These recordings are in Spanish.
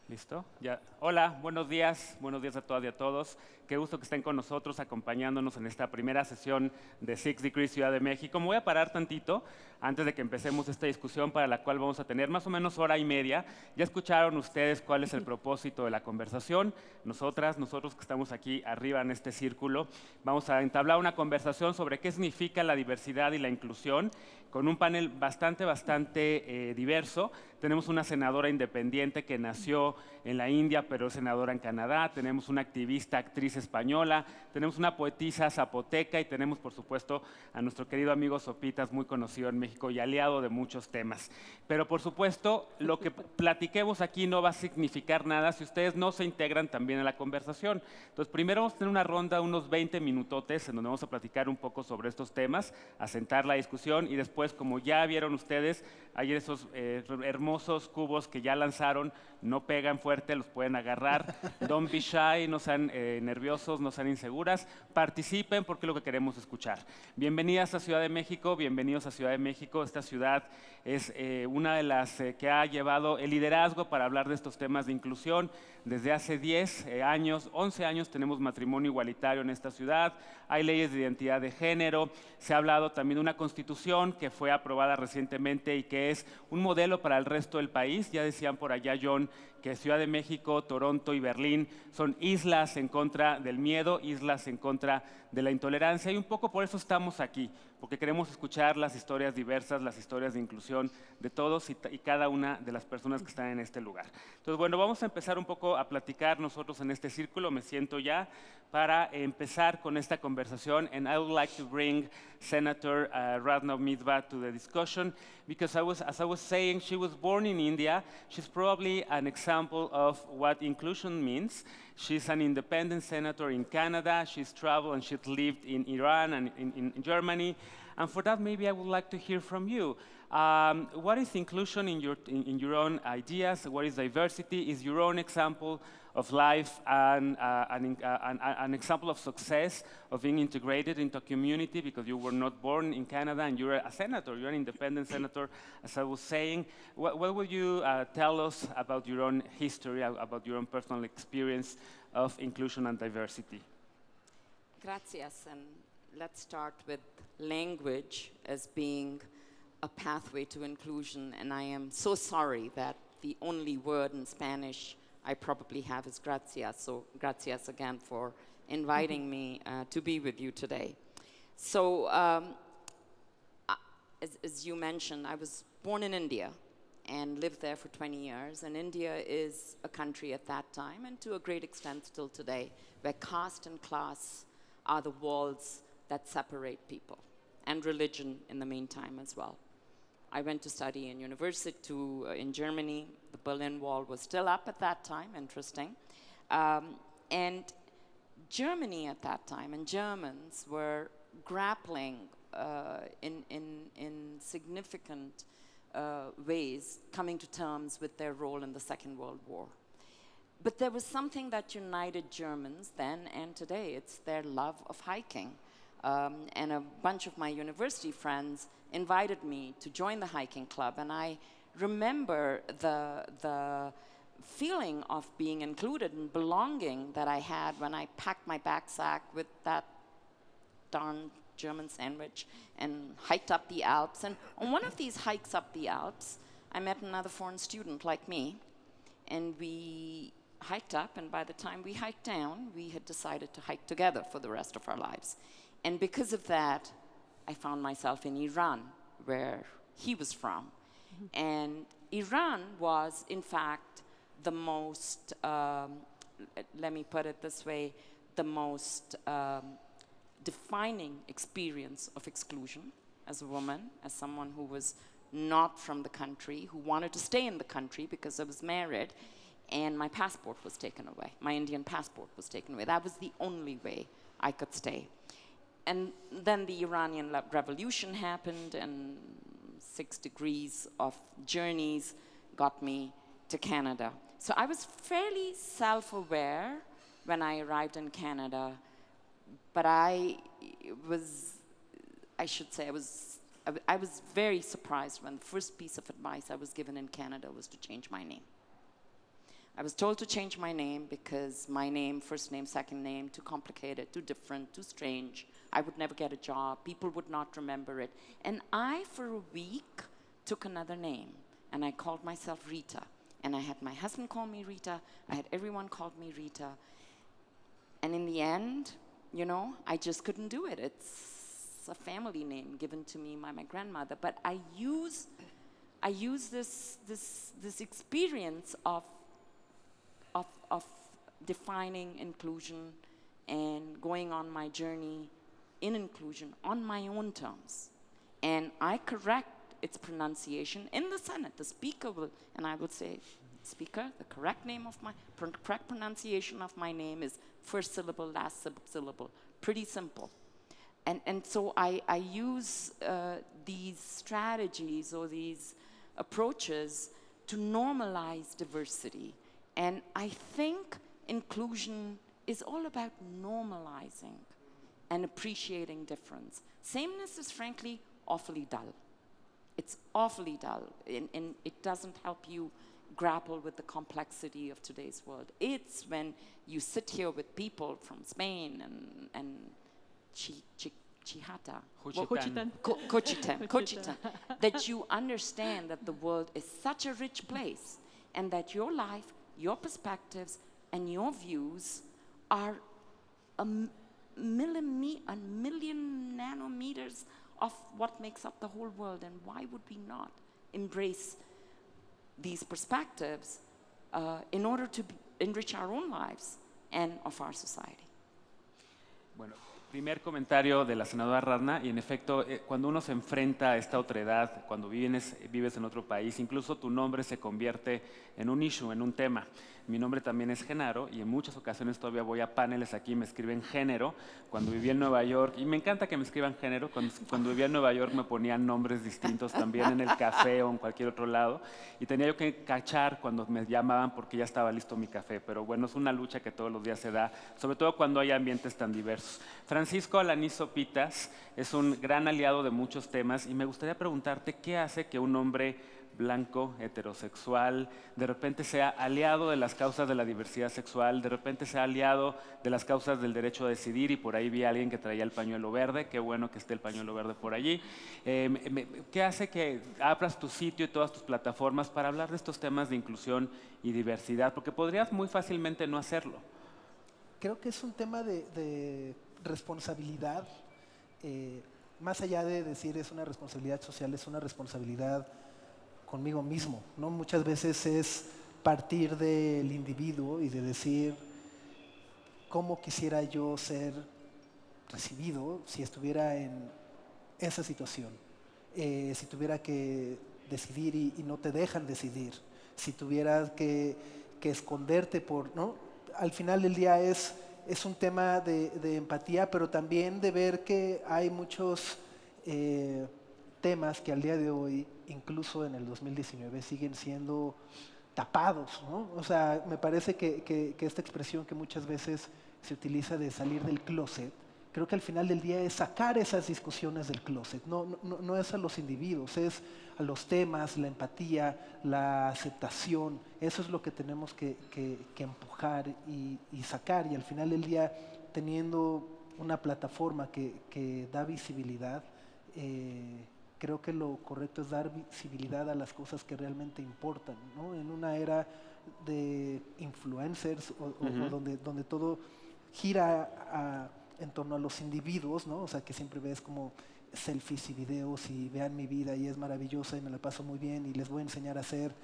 ¿Listo? Ya. Hola, buenos días a todas y a todos. Qué gusto que estén con nosotros, acompañándonos en esta primera sesión de Six Degrees Ciudad de México. Me voy a parar tantito antes de que empecemos esta discusión para la cual vamos a tener más o menos hora y media. Ya escucharon ustedes cuál es el propósito de la conversación. Nosotros que estamos aquí arriba en este círculo, vamos a entablar una conversación sobre qué significa la diversidad y la inclusión con un panel bastante diverso. Tenemos una senadora independiente que nació en la India, pero es senadora en Canadá. Tenemos una activista, actriz española. Tenemos una poetisa zapoteca y tenemos, por supuesto, a nuestro querido amigo Sopitas, muy conocido en México y aliado de muchos temas. Pero, por supuesto, lo que platiquemos aquí no va a significar nada si ustedes no se integran también a la conversación. Entonces, primero vamos a tener una ronda, unos 20 minutotes, en donde vamos a platicar un poco sobre estos temas, asentar la discusión y después, como ya vieron ustedes, hay esos hermosos cubos que ya lanzaron, no pegan fuerte, los pueden agarrar. Don't be shy, no sean nerviosos, no sean inseguras. Participen porque es lo que queremos escuchar. Bienvenidas a Ciudad de México, bienvenidos a Ciudad de México. Esta ciudad es una de las que ha llevado el liderazgo para hablar de estos temas de inclusión. Desde hace 10 años, 11 años tenemos matrimonio igualitario en esta ciudad, hay leyes de identidad de género, se ha hablado también de una constitución que fue aprobada recientemente y que es un modelo para el resto del país. Ya decían por allá, John, que Ciudad de México, Toronto y Berlín son islas en contra del miedo, islas en contra de la intolerancia, y un poco por eso estamos aquí, porque queremos escuchar las historias diversas, las historias de inclusión de todos y cada una de las personas que están en este lugar. Entonces, bueno, vamos a empezar un poco a platicar nosotros en este círculo. Me siento ya para empezar con esta conversación, and I would like to bring Senator Radna Midva to the discussion, because as I was saying, she was born in India. She's probably an example of what inclusion means. She's an independent senator in Canada. She's traveled and she's lived in Iran and in Germany. And for that, maybe I would like to hear from you. What is inclusion in your own ideas? What is diversity? Is your own example of life and an example of success of being integrated into a community because you were not born in Canada and you're a senator, you're an independent senator, as I was saying. What would you tell us about your own history, about your own personal experience of inclusion and diversity? Gracias, and let's start with language as being a pathway to inclusion, and I am so sorry that the only word in Spanish I probably have is gracias, so gracias again for inviting me to be with you today. So, as you mentioned, I was born in India and lived there for 20 years, and India is a country at that time, and to a great extent still today, where caste and class are the walls that separate people, and religion in the meantime as well. I went to study in university in Germany. The Berlin Wall was still up at that time, interesting. And Germany at that time, and Germans were grappling in significant ways, coming to terms with their role in the Second World War. But there was something that united Germans then and today. It's their love of hiking. And a bunch of my university friends invited me to join the hiking club, and I remember the feeling of being included and belonging that I had when I packed my backpack with that darn German sandwich and hiked up the Alps. And on one of these hikes up the Alps, I met another foreign student like me, and we hiked up, and by the time we hiked down, we had decided to hike together for the rest of our lives. And because of that, I found myself in Iran, where he was from. And Iran was, in fact, the most, let me put it this way, the most defining experience of exclusion as a woman, as someone who was not from the country, who wanted to stay in the country because I was married, and my passport was taken away. My Indian passport was taken away. That was the only way I could stay. And then the Iranian Revolution happened, and 6 degrees of journeys got me to Canada. So I was fairly self-aware when I arrived in Canada, but I should say, I was very surprised when the first piece of advice I was given in Canada was to change my name. I was told to change my name because my name, first name, second name, too complicated, too different, too strange. I would never get a job. People would not remember it. And I, for a week, took another name, and I called myself Rita. And I had my husband call me Rita. I had everyone called me Rita. And in the end, you know, I just couldn't do it. It's a family name given to me by my grandmother. But I use this experience of defining inclusion and going on my journey in inclusion on my own terms. And I correct its pronunciation in the Senate. The speaker will, and I would say, Speaker, the correct name of my, correct pronunciation of my name is first syllable, last syllable. Pretty simple. And so I use these strategies or these approaches to normalize diversity. And I think inclusion is all about normalizing and appreciating difference. Sameness is frankly awfully dull. It's awfully dull, and it doesn't help you grapple with the complexity of today's world. It's when you sit here with people from Spain and Chihata, Cochitan, that you understand that the world is such a rich place, and that your life, your perspectives, and your views are a million nanometers of what makes up the whole world. And why would we not embrace these perspectives in order to enrich our own lives and of our society? Bueno, primer comentario de la senadora Radna, y en efecto, cuando uno se enfrenta a esta otredad, cuando vives en otro país, incluso tu nombre se convierte en un issue, en un tema. Mi nombre también es Genaro, y en muchas ocasiones todavía voy a paneles aquí y me escriben género. Cuando viví en Nueva York, y me encanta que me escriban género, cuando vivía en Nueva York me ponían nombres distintos también en el café o en cualquier otro lado, y tenía yo que cachar cuando me llamaban porque ya estaba listo mi café. Pero bueno, es una lucha que todos los días se da, sobre todo cuando hay ambientes tan diversos. Francisco Alanizo Pitas es un gran aliado de muchos temas, y me gustaría preguntarte qué hace que un hombre blanco, heterosexual, de repente sea aliado de las causas de la diversidad sexual, de repente sea aliado de las causas del derecho a decidir, y por ahí vi a alguien que traía el pañuelo verde. Qué bueno que esté el pañuelo verde por allí. ¿Qué hace que abras tu sitio y todas tus plataformas para hablar de estos temas de inclusión y diversidad? Porque podrías muy fácilmente no hacerlo. Creo que es un tema de responsabilidad, más allá de decir es una responsabilidad social, es una responsabilidad conmigo mismo, ¿no? Muchas veces es partir del individuo y de decir cómo quisiera yo ser recibido si estuviera en esa situación, si tuviera que decidir y no te dejan decidir, si tuvieras que esconderte por, ¿no? Al final del día es un tema de empatía, pero también de ver que hay muchos temas que al día de hoy, incluso en el 2019, siguen siendo tapados, ¿no? O sea, me parece que esta expresión que muchas veces se utiliza de salir del closet, creo que al final del día es sacar esas discusiones del closet. No es a los individuos, es a los temas, la empatía, la aceptación. Eso es lo que tenemos que empujar y sacar. Y al final del día, teniendo una plataforma que da visibilidad, creo que lo correcto es dar visibilidad a las cosas que realmente importan, ¿no? En una era de influencers o donde todo gira en torno a los individuos, ¿no? O sea, que siempre ves como selfies y videos y vean mi vida y es maravillosa y me la paso muy bien y les voy a enseñar a hacer,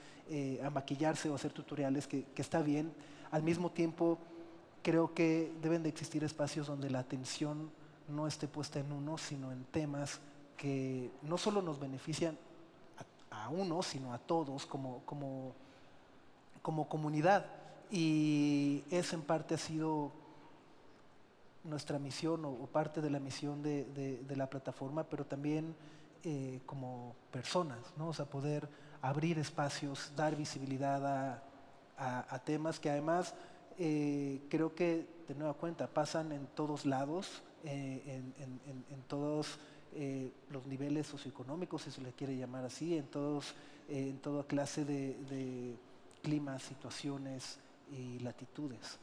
a maquillarse o a hacer tutoriales, que está bien. Al mismo tiempo, creo que deben de existir espacios donde la atención no esté puesta en uno, sino en temas que no solo nos benefician a uno, sino a todos como comunidad. Y eso en parte ha sido nuestra misión o parte de la misión de la plataforma, pero también como personas, ¿no? O sea, poder abrir espacios, dar visibilidad a temas que además creo que, de nueva cuenta, pasan en todos lados, en todos los niveles socioeconómicos, si se le quiere llamar así, en toda clase de climas, situaciones y latitudes.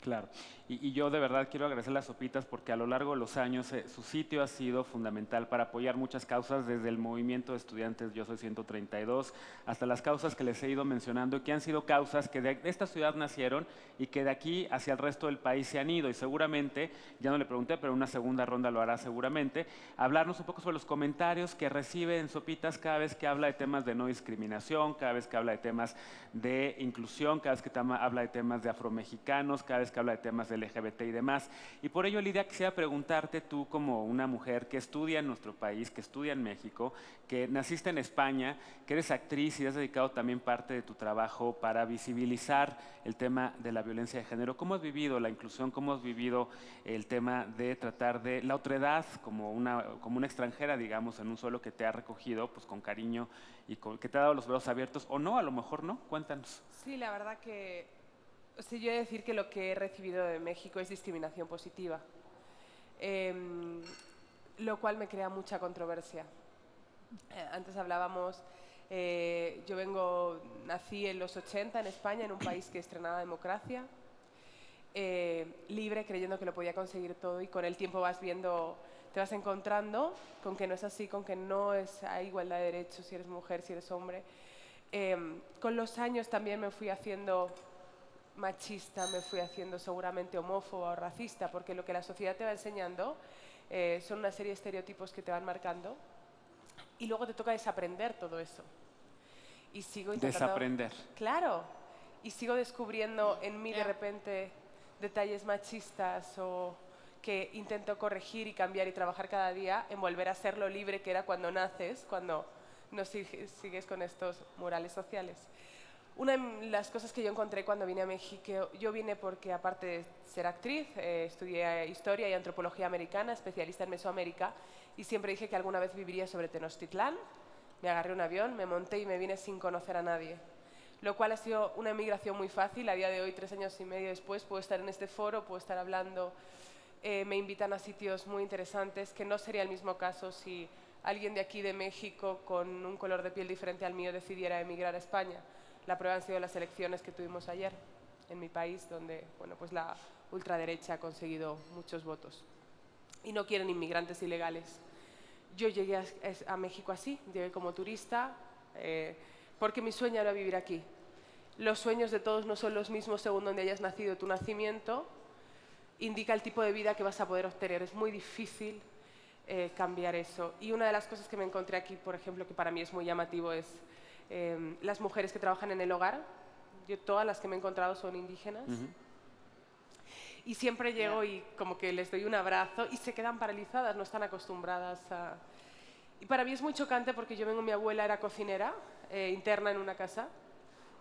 Claro, y yo de verdad quiero agradecer las Sopitas porque a lo largo de los años su sitio ha sido fundamental para apoyar muchas causas, desde el movimiento de estudiantes Yo Soy 132 hasta las causas que les he ido mencionando y que han sido causas que de esta ciudad nacieron y que de aquí hacia el resto del país se han ido, y seguramente, ya no le pregunté, pero una segunda ronda lo hará seguramente, hablarnos un poco sobre los comentarios que recibe en Sopitas cada vez que habla de temas de no discriminación, cada vez que habla de temas de inclusión, cada vez que habla de temas de afromexicanos, cada vez que habla de temas de LGBT y demás. Y por ello, Lidia, quisiera preguntarte, tú como una mujer que estudia en nuestro país, que estudia en México, que naciste en España, que eres actriz y has dedicado también parte de tu trabajo para visibilizar el tema de la violencia de género. ¿Cómo has vivido la inclusión? ¿Cómo has vivido el tema de tratar de la otredad como una extranjera, digamos, en un suelo que te ha recogido pues, con cariño y que te ha dado los brazos abiertos? ¿O no? A lo mejor no. Cuéntanos. Sí, la verdad que yo he de decir que lo que he recibido de México es discriminación positiva, lo cual me crea mucha controversia. Antes hablábamos, nací en los 80 en España, en un país que estrenaba democracia, libre, creyendo que lo podía conseguir todo, y con el tiempo te vas encontrando con que no es así, con que no hay igualdad de derechos si eres mujer, si eres hombre. Con los años también me fui haciendo machista, me fui haciendo seguramente homófoba o racista, porque lo que la sociedad te va enseñando son una serie de estereotipos que te van marcando, y luego te toca desaprender todo eso. Y sigo intentando... Desaprender. Claro, y sigo descubriendo en mí de repente detalles machistas o que intento corregir y cambiar y trabajar cada día en volver a ser lo libre que era cuando naces, cuando no sigues con estos murales sociales. Una de las cosas que yo encontré cuando vine a México, yo vine porque aparte de ser actriz, estudié Historia y Antropología Americana, especialista en Mesoamérica, y siempre dije que alguna vez viviría sobre Tenochtitlán. Me agarré un avión, me monté y me vine sin conocer a nadie, lo cual ha sido una emigración muy fácil. A día de hoy, 3 años y medio después, puedo estar en este foro, puedo estar hablando, me invitan a sitios muy interesantes, que no sería el mismo caso si alguien de aquí de México con un color de piel diferente al mío decidiera emigrar a España. La prueba han sido las elecciones que tuvimos ayer en mi país, donde pues la ultraderecha ha conseguido muchos votos y no quieren inmigrantes ilegales. Yo llegué a México así, llegué como turista, porque mi sueño era vivir aquí. Los sueños de todos no son los mismos según donde hayas nacido. Tu nacimiento indica el tipo de vida que vas a poder obtener. Es muy difícil cambiar eso. Y una de las cosas que me encontré aquí, por ejemplo, que para mí es muy llamativo, es las mujeres que trabajan en el hogar. Todas las que me he encontrado son indígenas. Y siempre llego y como que les doy un abrazo y se quedan paralizadas, no están acostumbradas a... Y para mí es muy chocante porque mi abuela era cocinera, interna en una casa,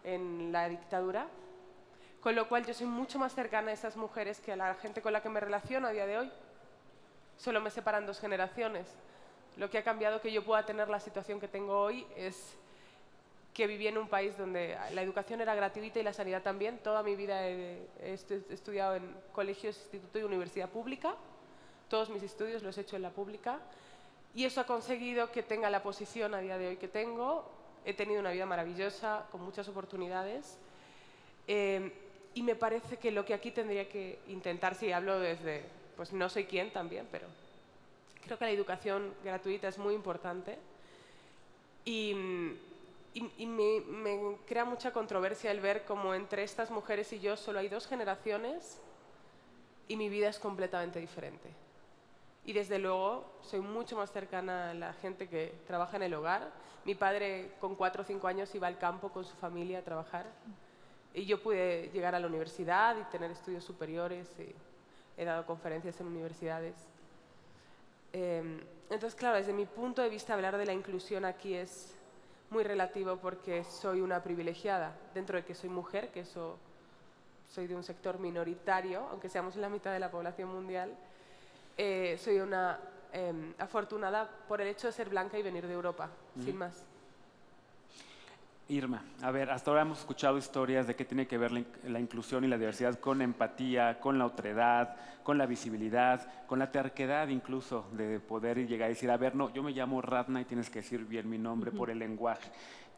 en la dictadura, con lo cual yo soy mucho más cercana a esas mujeres que a la gente con la que me relaciono a día de hoy. Solo me separan 2 generaciones. Lo que ha cambiado que yo pueda tener la situación que tengo hoy es que viví en un país donde la educación era gratuita y la sanidad también. Toda mi vida he estudiado en colegios, instituto y universidad pública. Todos mis estudios los he hecho en la pública. Y eso ha conseguido que tenga la posición a día de hoy que tengo. He tenido una vida maravillosa, con muchas oportunidades. Y me parece que lo que aquí tendría que intentar, si hablo desde, pues no soy quién también, pero creo que la educación gratuita es muy importante. Y me crea mucha controversia el ver cómo entre estas mujeres y yo solo hay 2 generaciones y mi vida es completamente diferente. Y desde luego soy mucho más cercana a la gente que trabaja en el hogar. Mi padre con 4 o 5 años iba al campo con su familia a trabajar y yo pude llegar a la universidad y tener estudios superiores y he dado conferencias en universidades. Entonces, claro, desde mi punto de vista hablar de la inclusión aquí es muy relativo porque soy una privilegiada, dentro de que soy mujer, que eso soy de un sector minoritario, aunque seamos la mitad de la población mundial. Soy una afortunada por el hecho de ser blanca y venir de Europa, sin más. Irma, a ver, hasta ahora hemos escuchado historias de qué tiene que ver la inclusión y la diversidad con empatía, con la otredad, con la visibilidad, con la terquedad incluso de poder llegar y decir, a ver, no, yo me llamo Radna y tienes que decir bien mi nombre por el lenguaje,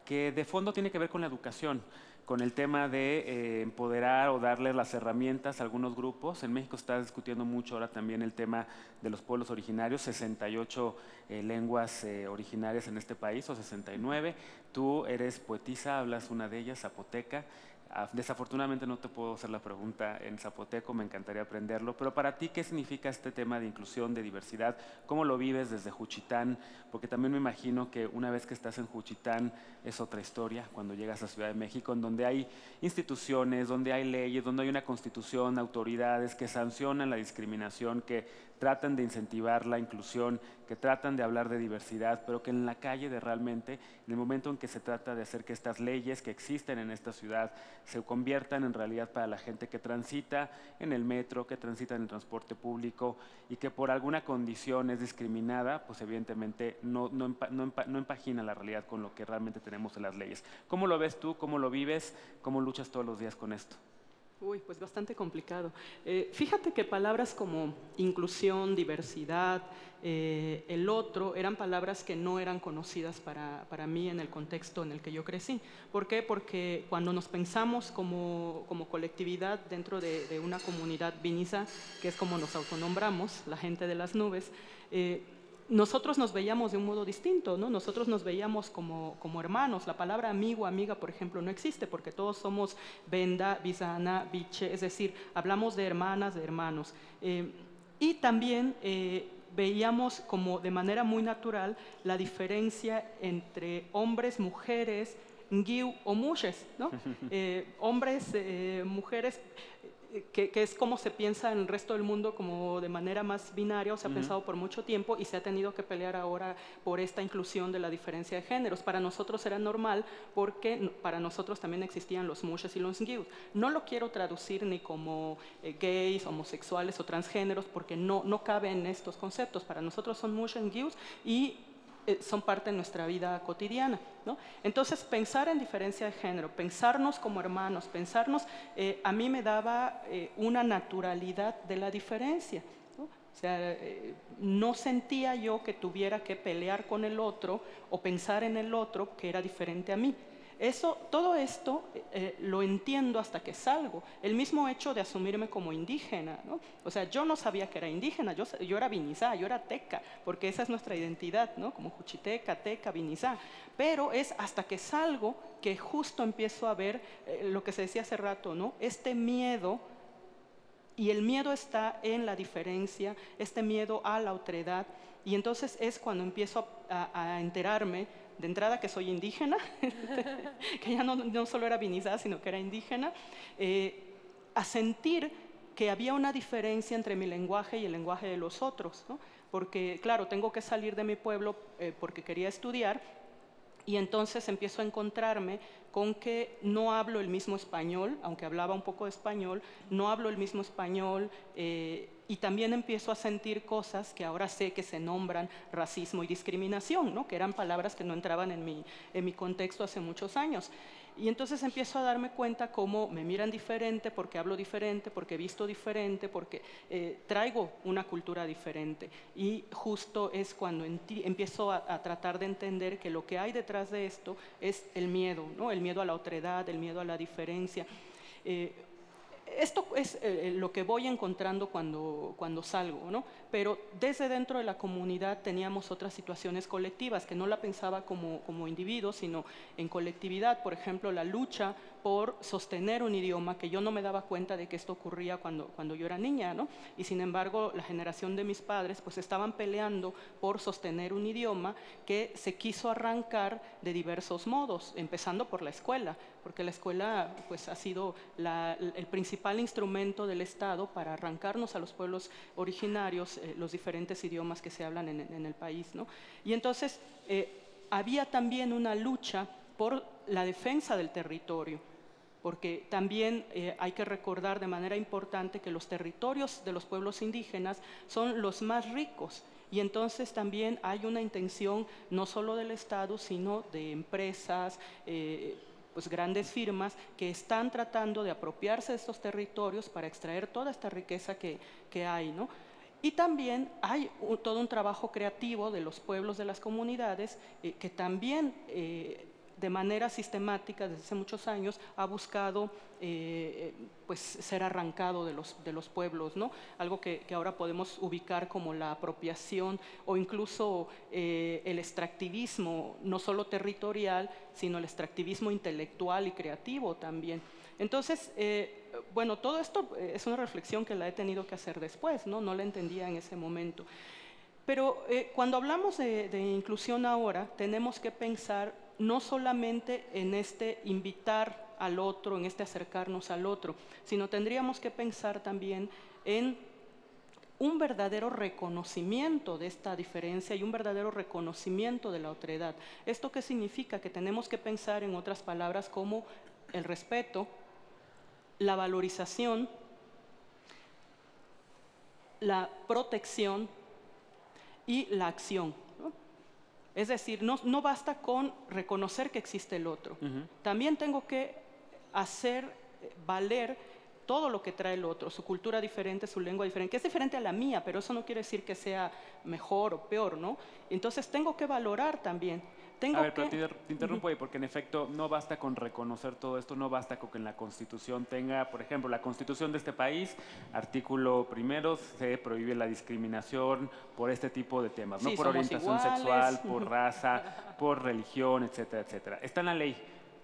que de fondo tiene que ver con la educación. con el tema de empoderar o darle las herramientas a algunos grupos. En México está discutiendo mucho ahora también el tema de los pueblos originarios, 68 lenguas originarias en este país, o 69. Tú eres poetisa, hablas una de ellas, zapoteca. Desafortunadamente no te puedo hacer la pregunta en zapoteco, me encantaría aprenderlo, pero para ti, ¿qué significa este tema de inclusión, de diversidad? ¿Cómo lo vives desde Juchitán? Porque también me imagino que una vez que estás en Juchitán es otra historia cuando llegas a Ciudad de México, en donde hay instituciones, donde hay leyes, donde hay una constitución, autoridades que sancionan la discriminación, que tratan de incentivar la inclusión, que tratan de hablar de diversidad, pero que en la calle realmente, en el momento en que se trata de hacer que estas leyes que existen en esta ciudad se conviertan en realidad para la gente que transita en el metro, que transita en el transporte público y que por alguna condición es discriminada, pues evidentemente no empagina la realidad con lo que realmente tenemos en las leyes. ¿Cómo lo ves tú? ¿Cómo lo vives? ¿Cómo luchas todos los días con esto? Uy, pues bastante complicado. Fíjate que palabras como inclusión, diversidad, el otro, eran palabras que no eran conocidas para mí en el contexto en el que yo crecí. ¿Por qué? Porque cuando nos pensamos como colectividad dentro de una comunidad Vinizá, que es como nos autonombramos, la gente de las nubes, nosotros nos veíamos de un modo distinto, ¿no? Nosotros nos veíamos como hermanos. La palabra amigo, amiga, por ejemplo, no existe porque todos somos Benda, Bizana, Biche, es decir, hablamos de hermanas, de hermanos. Y también veíamos como de manera muy natural la diferencia entre hombres, mujeres, ngiu o muxes, ¿no? Hombres, mujeres, que es como se piensa en el resto del mundo como de manera más binaria, o se ha pensado por mucho tiempo y se ha tenido que pelear ahora por esta inclusión de la diferencia de géneros. Para nosotros era normal porque para nosotros también existían los mushes y los ngius. No lo quiero traducir ni como gays, homosexuales o transgéneros porque no caben estos conceptos. Para nosotros son mushes, ngius y son parte de nuestra vida cotidiana, ¿no? Entonces, pensar en diferencia de género, pensarnos como hermanos, pensarnos, a mí me daba una naturalidad de la diferencia, ¿no? O sea, no sentía yo que tuviera que pelear con el otro o pensar en el otro que era diferente a mí. Todo esto lo entiendo hasta que salgo. El mismo hecho de asumirme como indígena, ¿no? O sea, yo no sabía que era indígena, yo era vinizá, yo era teca, porque esa es nuestra identidad, ¿no? Como juchiteca, teca, vinizá. Pero es hasta que salgo que justo empiezo a ver lo que se decía hace rato, ¿no? Este miedo, y el miedo está en la diferencia, este miedo a la otredad, y entonces es cuando empiezo a enterarme de entrada que soy indígena, que ya no solo era vinizá, sino que era indígena, a sentir que había una diferencia entre mi lenguaje y el lenguaje de los otros, ¿no? Porque, claro, tengo que salir de mi pueblo porque quería estudiar, y entonces empiezo a encontrarme con que no hablo el mismo español, aunque hablaba un poco de español, no hablo el mismo español, y también empiezo a sentir cosas que ahora sé que se nombran racismo y discriminación, ¿no? Que eran palabras que no entraban en mi contexto hace muchos años. Y entonces empiezo a darme cuenta cómo me miran diferente, porque hablo diferente, porque he visto diferente, porque traigo una cultura diferente. Y justo es cuando empiezo a tratar de entender que lo que hay detrás de esto es el miedo, ¿no? El miedo a la otredad, el miedo a la diferencia. Esto es lo que voy encontrando cuando salgo, ¿no? Pero desde dentro de la comunidad teníamos otras situaciones colectivas que no la pensaba como individuo, sino en colectividad. Por ejemplo, la lucha por sostener un idioma, que yo no me daba cuenta de que esto ocurría cuando yo era niña, ¿no? Y sin embargo, la generación de mis padres pues estaban peleando por sostener un idioma que se quiso arrancar de diversos modos, empezando por la escuela, porque la escuela pues ha sido el principal instrumento del Estado para arrancarnos a los pueblos originarios los diferentes idiomas que se hablan en el país, ¿no? Y entonces había también una lucha por la defensa del territorio, porque también hay que recordar de manera importante que los territorios de los pueblos indígenas son los más ricos, y entonces también hay una intención no solo del Estado, sino de empresas, pues grandes firmas que están tratando de apropiarse de estos territorios para extraer toda esta riqueza que hay, ¿no? Y también hay todo un trabajo creativo de los pueblos, de las comunidades, que también de manera sistemática desde hace muchos años ha buscado pues ser arrancado de los pueblos, ¿no? Algo que ahora podemos ubicar como la apropiación o incluso el extractivismo, no solo territorial, sino el extractivismo intelectual y creativo también. Entonces, bueno, todo esto es una reflexión que la he tenido que hacer después, ¿no? No la entendía en ese momento. Pero cuando hablamos de inclusión ahora, tenemos que pensar no solamente en este invitar al otro, en este acercarnos al otro, sino tendríamos que pensar también en un verdadero reconocimiento de esta diferencia y un verdadero reconocimiento de la otredad. ¿Esto qué significa? Que tenemos que pensar en otras palabras como el respeto, la valorización, la protección y la acción, ¿no? Es decir, no basta con reconocer que existe el otro. También tengo que hacer valer todo lo que trae el otro, su cultura diferente, su lengua diferente, que es diferente a la mía, pero eso no quiere decir que sea mejor o peor, ¿no? Entonces tengo que valorar también. Pero te interrumpo ahí, porque en efecto no basta con reconocer todo esto, no basta con que en la Constitución tenga, por ejemplo, la Constitución de este país, artículo 1, se prohíbe la discriminación por este tipo de temas, sí, ¿no? Por orientación iguales. sexual, por raza, por religión, etcétera, etcétera. Está en la ley,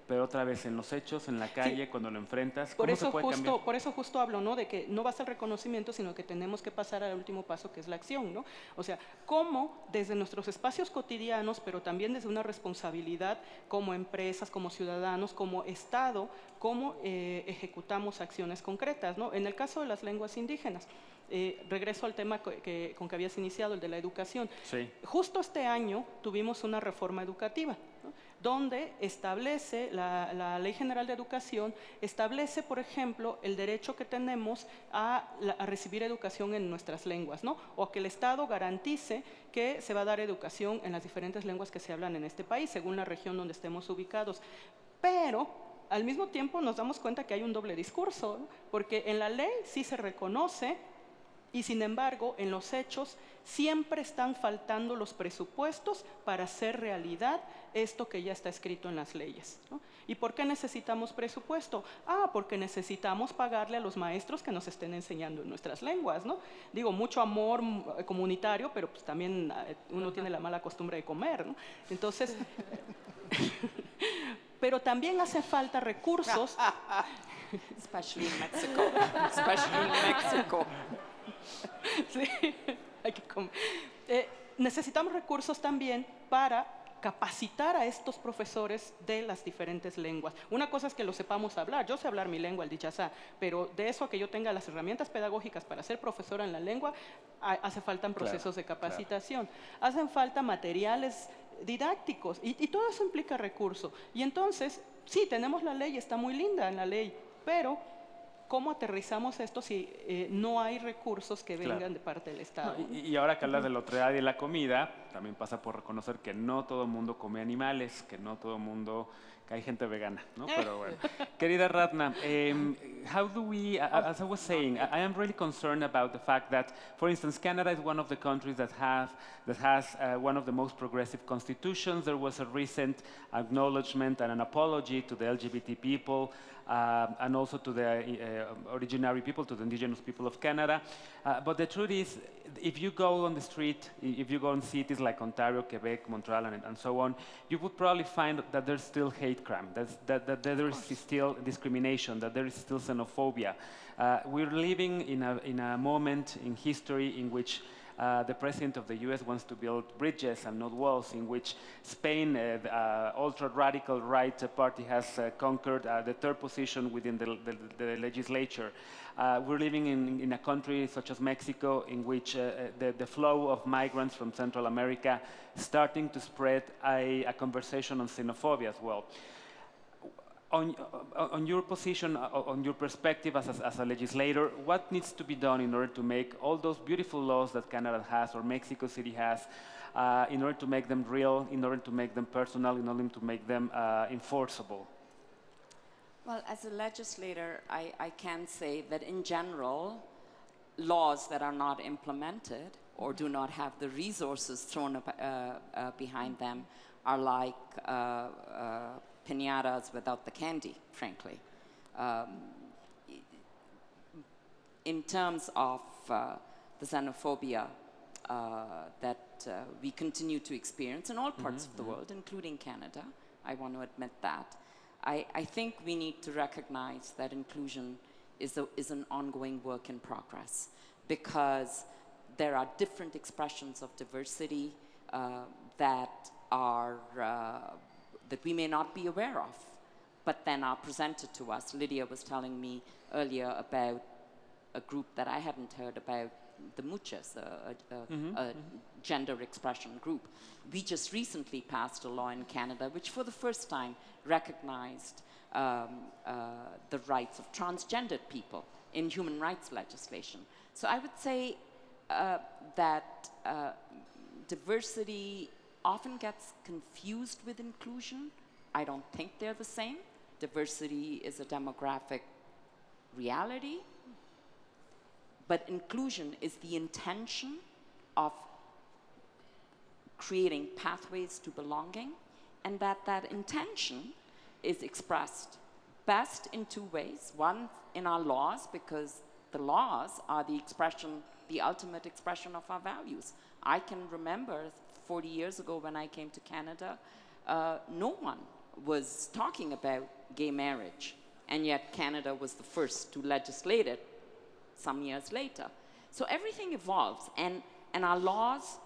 pero otra vez en los hechos, en la calle, sí, cuando lo enfrentas, ¿cómo se puede cambiar? Por eso justo hablo, ¿no? De que no basta el reconocimiento, sino que tenemos que pasar al último paso, que es la acción, ¿no? O sea, cómo desde nuestros espacios cotidianos, pero también desde una responsabilidad como empresas, como ciudadanos, como Estado, cómo ejecutamos acciones concretas, ¿no? En el caso de las lenguas indígenas, regreso al tema con que habías iniciado, el de la educación. Sí. Justo este año tuvimos una reforma educativa, ¿no? Donde establece la Ley General de Educación, establece, por ejemplo, el derecho que tenemos a recibir educación en nuestras lenguas, ¿no? O a que el Estado garantice que se va a dar educación en las diferentes lenguas que se hablan en este país, según la región donde estemos ubicados. Pero al mismo tiempo nos damos cuenta que hay un doble discurso, ¿no? Porque en la ley sí se reconoce, y sin embargo, en los hechos siempre están faltando los presupuestos para hacer realidad esto que ya está escrito en las leyes, ¿no? ¿Y por qué necesitamos presupuesto? Porque necesitamos pagarle a los maestros que nos estén enseñando en nuestras lenguas, ¿no? Digo, mucho amor comunitario, pero pues también uno tiene la mala costumbre de comer, ¿no? Entonces, pero también hace falta recursos. Especially in Mexico. Especially in Mexico. Sí, hay que comer. Necesitamos recursos también para capacitar a estos profesores de las diferentes lenguas. Una cosa es que lo sepamos hablar, yo sé hablar mi lengua, el dichazá, pero de eso a que yo tenga las herramientas pedagógicas para ser profesora en la lengua, hace falta procesos de capacitación, hacen falta materiales didácticos y todo eso implica recurso. Y entonces, sí, tenemos la ley, está muy linda en la ley, pero ¿cómo aterrizamos esto si no hay recursos que vengan de parte del Estado? Y ahora que hablas de la otredad y de la comida, también pasa por reconocer que no todo el mundo come animales, que no todo el mundo, que hay gente vegana, ¿no? Pero bueno. Querida Ratna, how do we, as I was saying, I am really concerned about the fact that, for instance, Canada is one of the countries that has one of the most progressive constitutions. There was a recent acknowledgement and an apology to the LGBT people, and also to the originary people, to the indigenous people of Canada. But the truth is, if you go on the street, if you go in cities like Ontario, Quebec, Montreal, and so on, you would probably find that there's still hate crime, that there is still discrimination, that there is still xenophobia. We're living in a moment in history in which the president of the US wants to build bridges and not walls, in which Spain, the ultra-radical right party, has conquered the third position within the legislature. We're living in a country such as Mexico, in which the flow of migrants from Central America is starting to spread a conversation on xenophobia as well. On your position, on your perspective as a legislator, what needs to be done in order to make all those beautiful laws that Canada has or Mexico City has, in order to make them real, in order to make them personal, in order to make them enforceable? Well, as a legislator, I can say that in general, laws that are not implemented or do not have the resources thrown behind them are like pinatas without the candy, frankly. In terms of the xenophobia that we continue to experience in all parts of the world, including Canada, I want to admit that. I think we need to recognize that inclusion is an ongoing work in progress, because there are different expressions of diversity that we may not be aware of, but then are presented to us. Lydia was telling me earlier about a group that I hadn't heard about, the Muchas, a gender expression group. We just recently passed a law in Canada which for the first time recognized the rights of transgendered people in human rights legislation. So I would say that diversity often gets confused with inclusion. I don't think they're the same. Diversity is a demographic reality, but inclusion is the intention of creating pathways to belonging, and that intention is expressed best in two ways. One, in our laws, because the laws are the ultimate expression of our values. I can remember 40 years ago when I came to Canada, no one was talking about gay marriage, and yet Canada was the first to legislate it some years later. So everything evolves, and our laws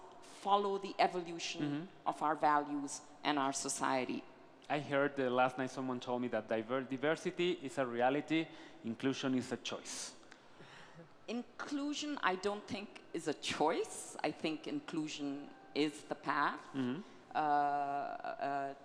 follow the evolution of our values and our society. I heard last night someone told me that diversity is a reality, inclusion is a choice. Inclusion, I don't think, is a choice. I think inclusion is the path. That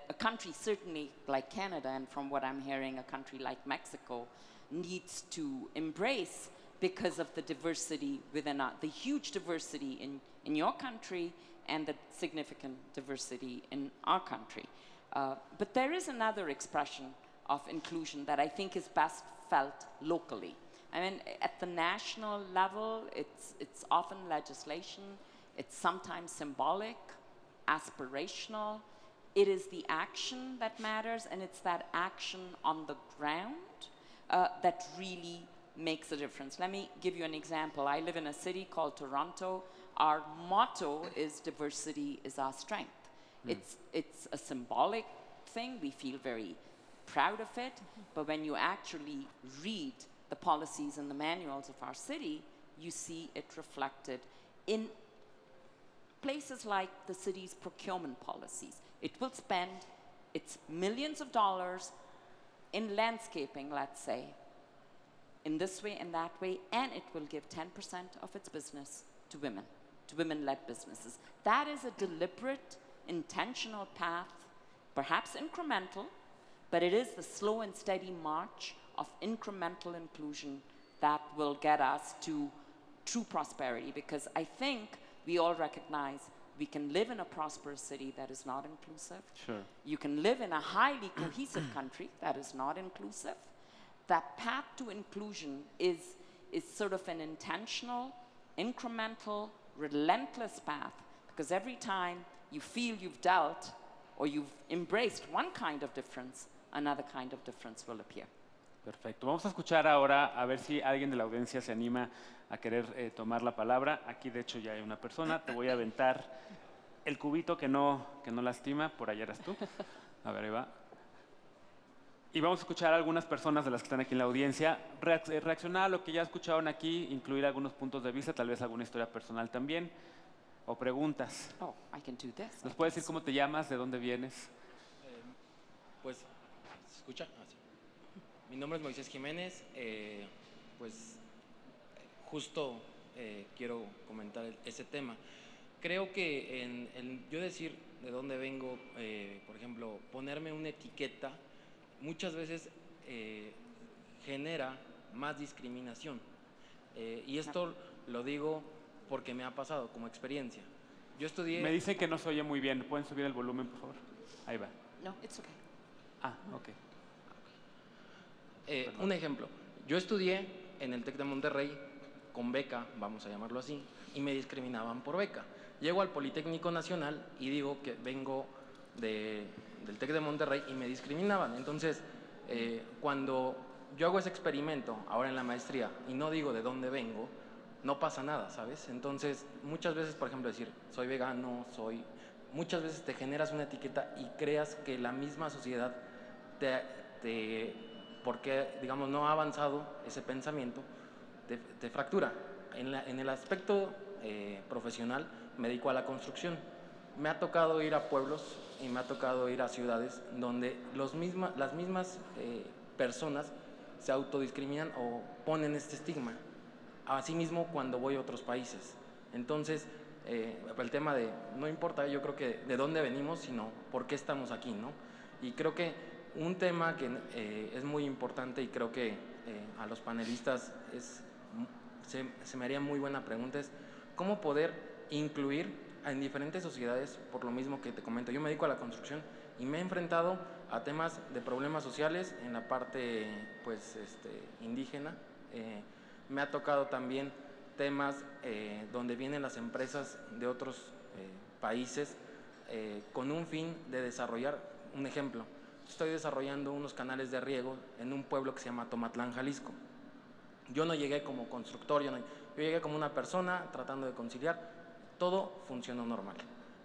a country certainly like Canada, and from what I'm hearing, a country like Mexico, needs to embrace because of the diversity within the huge diversity in your country and the significant diversity in our country. But there is another expression of inclusion that I think is best felt locally. I mean, at the national level, it's often legislation, it's sometimes symbolic, aspirational. It is the action that matters, and it's that action on the ground that really makes a difference. Let me give you an example. I live in a city called Toronto. Our motto is diversity is our strength. It's a symbolic thing. We feel very proud of it, but when you actually read the policies and the manuals of our city, you see it reflected in places like the city's procurement policies. It will spend its millions of dollars in landscaping, let's say, in this way and that way, and it will give 10% of its business to women, to women-led businesses. That is a deliberate, intentional path, perhaps incremental, but it is the slow and steady march of incremental inclusion that will get us to true prosperity, because I think we all recognize we can live in a prosperous city that is not inclusive. Sure. You can live in a highly cohesive country that is not inclusive. That path to inclusion is sort of an intentional, incremental, relentless path, because every time you feel you've dealt or you've embraced one kind of difference, another kind of difference will appear. Perfecto. Vamos a escuchar ahora a ver si alguien de la audiencia se anima a querer tomar la palabra. Aquí, de hecho, ya hay una persona. Te voy a aventar el cubito que no lastima. Por allá eras tú. A ver, ahí va. Y vamos a escuchar a algunas personas de las que están aquí en la audiencia, reaccionar a lo que ya escucharon aquí, incluir algunos puntos de vista, tal vez alguna historia personal también, o preguntas. Oh, I can do this. ¿Nos puedes decir cómo te llamas, de dónde vienes? Pues, ¿se escucha? Ah, sí. Mi nombre es Moisés Jiménez, pues justo quiero comentar ese tema. Creo que en yo decir de dónde vengo, por ejemplo, ponerme una etiqueta, muchas veces genera más discriminación. Y esto lo digo porque me ha pasado como experiencia. Yo estudié... Me dicen que no se oye muy bien. ¿Pueden subir el volumen, por favor? Ahí va. No, it's okay. Ah, ok. Un ejemplo, yo estudié en el TEC de Monterrey con beca, vamos a llamarlo así, y me discriminaban por beca. Llego al Politécnico Nacional y digo que vengo de del TEC de Monterrey y me discriminaban. Entonces, cuando yo hago ese experimento ahora en la maestría y no digo de dónde vengo, no pasa nada, ¿sabes? Entonces, muchas veces, por ejemplo, decir, soy vegano, muchas veces te generas una etiqueta y creas que la misma sociedad porque, digamos, no ha avanzado ese pensamiento, te fractura. En el aspecto profesional, me dedico a la construcción. Me ha tocado ir a pueblos y me ha tocado ir a ciudades donde las mismas personas se autodiscriminan o ponen este estigma. Asimismo, cuando voy a otros países. Entonces, el tema de, no importa, yo creo que de dónde venimos, sino por qué estamos aquí, ¿no? Y creo que un tema que es muy importante y creo que a los panelistas se me haría muy buena pregunta es cómo poder incluir en diferentes sociedades, por lo mismo que te comento. Yo me dedico a la construcción y me he enfrentado a temas de problemas sociales en la parte pues, indígena. Me ha tocado también temas donde vienen las empresas de otros países con un fin de desarrollar, un ejemplo, estoy desarrollando unos canales de riego en un pueblo que se llama Tomatlán, Jalisco. Yo no llegué como constructor, yo llegué como una persona tratando de conciliar, todo funcionó normal.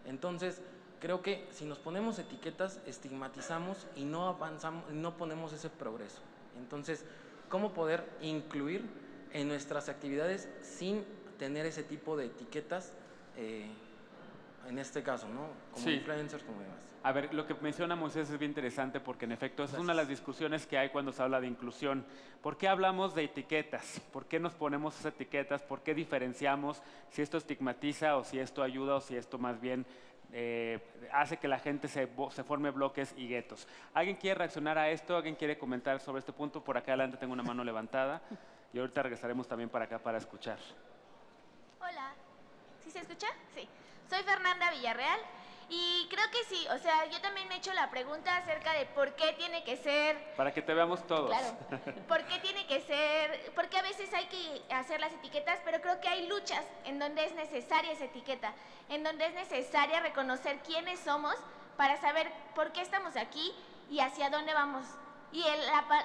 Entonces, creo que si nos ponemos etiquetas, estigmatizamos y no avanzamos, no ponemos ese progreso. Entonces, ¿cómo poder incluir en nuestras actividades sin tener ese tipo de etiquetas, en este caso, ¿no? Como influencers, como demás? A ver, lo que menciona Moisés es bien interesante porque en efecto es una de las discusiones que hay cuando se habla de inclusión. ¿Por qué hablamos de etiquetas? ¿Por qué nos ponemos esas etiquetas? ¿Por qué diferenciamos si esto estigmatiza o si esto ayuda o si esto más bien hace que la gente se forme bloques y guetos? ¿Alguien quiere reaccionar a esto? ¿Alguien quiere comentar sobre este punto? Por acá adelante tengo una mano levantada y ahorita regresaremos también para acá para escuchar. Hola, ¿sí se escucha? Sí. Soy Fernanda Villarreal y creo que sí, o sea, yo también me he hecho la pregunta acerca de por qué tiene que ser... Para que te veamos todos. Claro, por qué tiene que ser... Porque a veces hay que hacer las etiquetas, pero creo que hay luchas en donde es necesaria esa etiqueta, en donde es necesaria reconocer quiénes somos para saber por qué estamos aquí y hacia dónde vamos. Y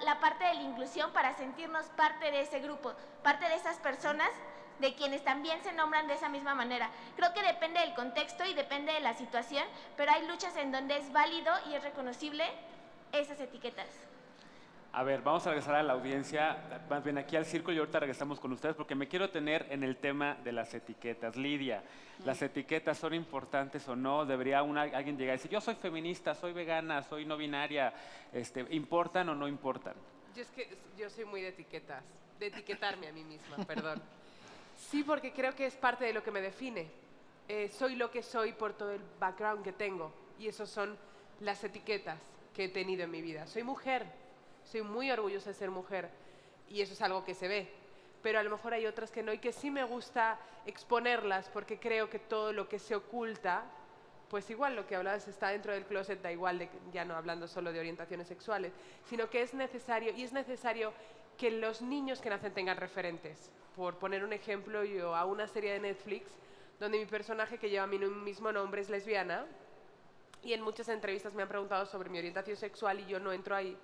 la parte de la inclusión para sentirnos parte de ese grupo, parte de esas personas de quienes también se nombran de esa misma manera. Creo que depende del contexto y depende de la situación, pero hay luchas en donde es válido y es reconocible esas etiquetas. A ver, vamos a regresar a la audiencia, más bien aquí al círculo y ahorita regresamos con ustedes porque me quiero tener en el tema de las etiquetas. Lidia, ¿las etiquetas son importantes o no? ¿Debería alguien llegar y decir, yo soy feminista, soy vegana, soy no binaria, ¿importan o no importan? Yo soy muy de etiquetas, de etiquetarme a mí misma, perdón. Sí, porque creo que es parte de lo que me define. Soy lo que soy por todo el background que tengo y esas son las etiquetas que he tenido en mi vida. Soy mujer, soy muy orgullosa de ser mujer y eso es algo que se ve, pero a lo mejor hay otras que no y que sí me gusta exponerlas porque creo que todo lo que se oculta, pues igual lo que hablabas está dentro del closet, da igual, ya no hablando solo de orientaciones sexuales, sino que es necesario que los niños que nacen tengan referentes. Por poner un ejemplo, yo a una serie de Netflix donde mi personaje que lleva mi mismo nombre es lesbiana y en muchas entrevistas me han preguntado sobre mi orientación sexual y yo no entro ahí.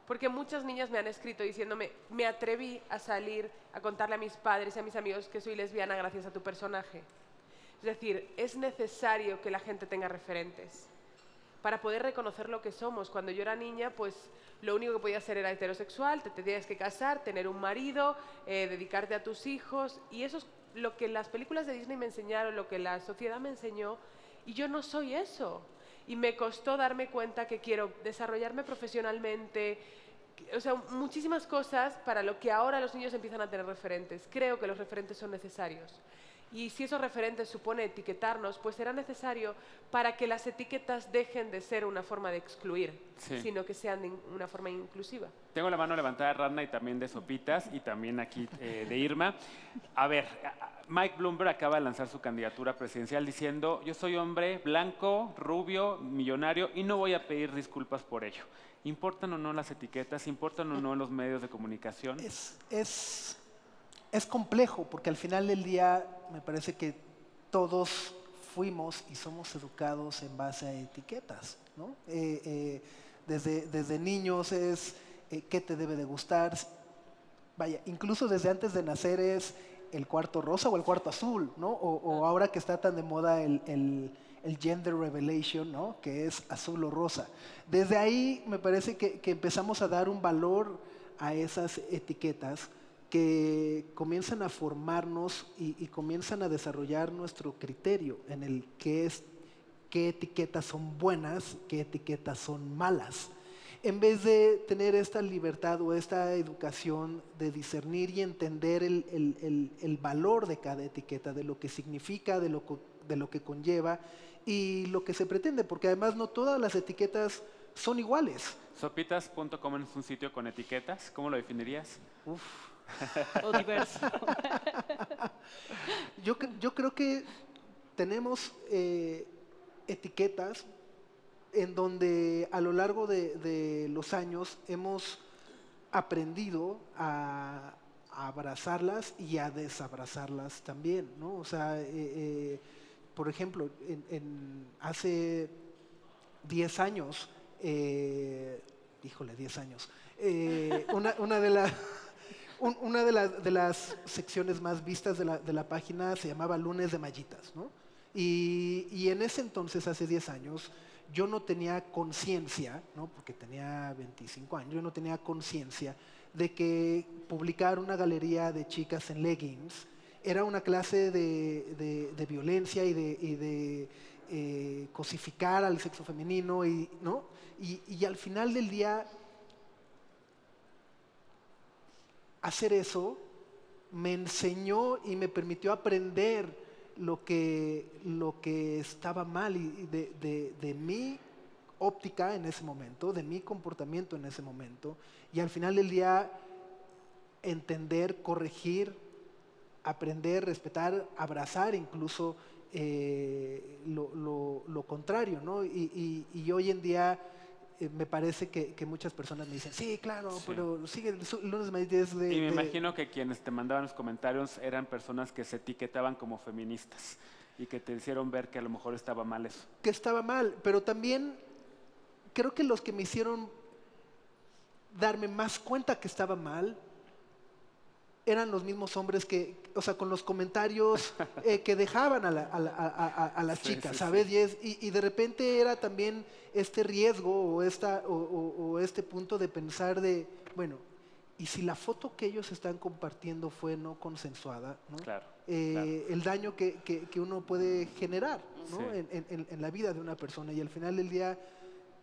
Porque muchas niñas me han escrito diciéndome, me atreví a salir a contarle a mis padres y a mis amigos que soy lesbiana gracias a tu personaje. Es decir, es necesario que la gente tenga referentes para poder reconocer lo que somos. Cuando yo era niña, pues lo único que podías ser era heterosexual, te tenías que casar, tener un marido, dedicarte a tus hijos, y eso es lo que las películas de Disney me enseñaron, lo que la sociedad me enseñó, y yo no soy eso. Y me costó darme cuenta que quiero desarrollarme profesionalmente, o sea, muchísimas cosas para lo que ahora los niños empiezan a tener referentes. Creo que los referentes son necesarios. Y si esos referentes supone etiquetarnos, pues será necesario para que las etiquetas dejen de ser una forma de excluir, sino que sean una forma inclusiva. Tengo la mano levantada de Rana y también de Sopitas y también aquí de Irma. A ver, Mike Bloomberg acaba de lanzar su candidatura presidencial diciendo, yo soy hombre blanco, rubio, millonario y no voy a pedir disculpas por ello. ¿Importan o no las etiquetas? ¿Importan o no los medios de comunicación? Es complejo porque al final del día me parece que todos fuimos y somos educados en base a etiquetas. ¿no? Desde niños es qué te debe de gustar. Vaya, incluso desde antes de nacer es el cuarto rosa o el cuarto azul, ¿no? O ahora que está tan de moda el gender revelation, ¿no? Que es azul o rosa. Desde ahí me parece que empezamos a dar un valor a esas etiquetas que comienzan a formarnos y comienzan a desarrollar nuestro criterio en el qué etiquetas son buenas, qué etiquetas son malas. En vez de tener esta libertad o esta educación de discernir y entender el valor de cada etiqueta, de lo que significa, de lo que conlleva y lo que se pretende, porque además no todas las etiquetas son iguales. Sopitas.com es un sitio con etiquetas. ¿Cómo lo definirías? O diverso. Yo creo que tenemos etiquetas en donde a lo largo de los años hemos aprendido a abrazarlas y a desabrazarlas también, ¿no? O sea, por ejemplo, hace 10 años, híjole, 10 años, una de las secciones más vistas de la página se llamaba Lunes de Mallitas, ¿no? Y en ese entonces, hace 10 años, yo no tenía conciencia, ¿no? Porque tenía 25 años, yo no tenía conciencia de que publicar una galería de chicas en leggings era una clase de violencia y de cosificar al sexo femenino, ¿no? Y al final del día, hacer eso me enseñó y me permitió aprender lo que estaba mal y de mi óptica en ese momento, de mi comportamiento en ese momento, y al final del día entender, corregir, aprender, respetar, abrazar incluso lo contrario, ¿no? Y hoy en día me parece que muchas personas me dicen, sí, claro, Sí. pero sigue el lunes de Mallitas Y me imagino que quienes te mandaban los comentarios eran personas que se etiquetaban como feministas y que te hicieron ver que a lo mejor estaba mal eso. que estaba mal, pero también creo que los que me hicieron darme más cuenta que estaba mal eran los mismos hombres que, o sea, con los comentarios que dejaban a las Sí, chicas, sí, ¿sabes? sí. Y de repente era también este riesgo o este punto de pensar de, bueno, ¿y si la foto que ellos están compartiendo fue no consensuada, ¿no? Claro, El daño que uno puede generar, ¿no? Sí. En la vida de una persona. Y al final del día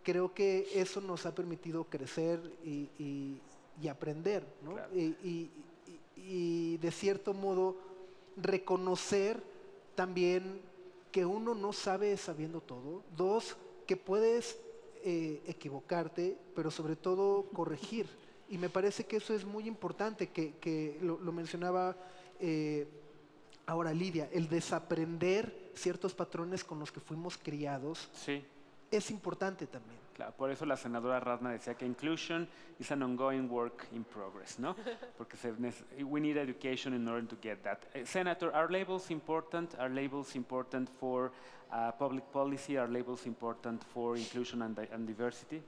creo que eso nos ha permitido crecer y aprender, ¿no? Claro. Y de cierto modo reconocer también que uno no sabe sabiendo todo. Dos, que puedes equivocarte, pero sobre todo corregir. Y me parece que eso es muy importante, que lo mencionaba ahora Lidia, el desaprender ciertos patrones con los que fuimos criados Sí, es importante también. claro. Por eso la senadora Radna decía que inclusion is an ongoing work in progress, ¿no? Porque we need education in order to get that. Senator, are labels important? Are labels important for public policy? Are labels important for inclusion and diversity?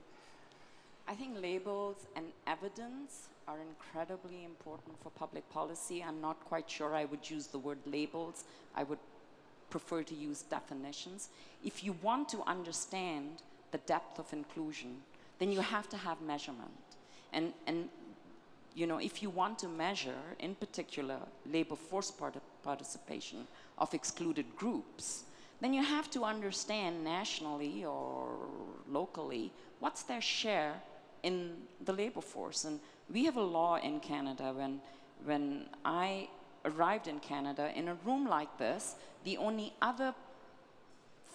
I think labels and evidence are incredibly important for public policy. I'm not quite sure I would use the word labels. I would prefer to use definitions. If you want to understand the depth of inclusion, then you have to have measurement. And you know, if you want to measure, in particular, labor force participation of excluded groups, then you have to understand nationally or locally what's their share in the labor force. And we have a law in Canada. When I arrived in Canada, in a room like this, the only other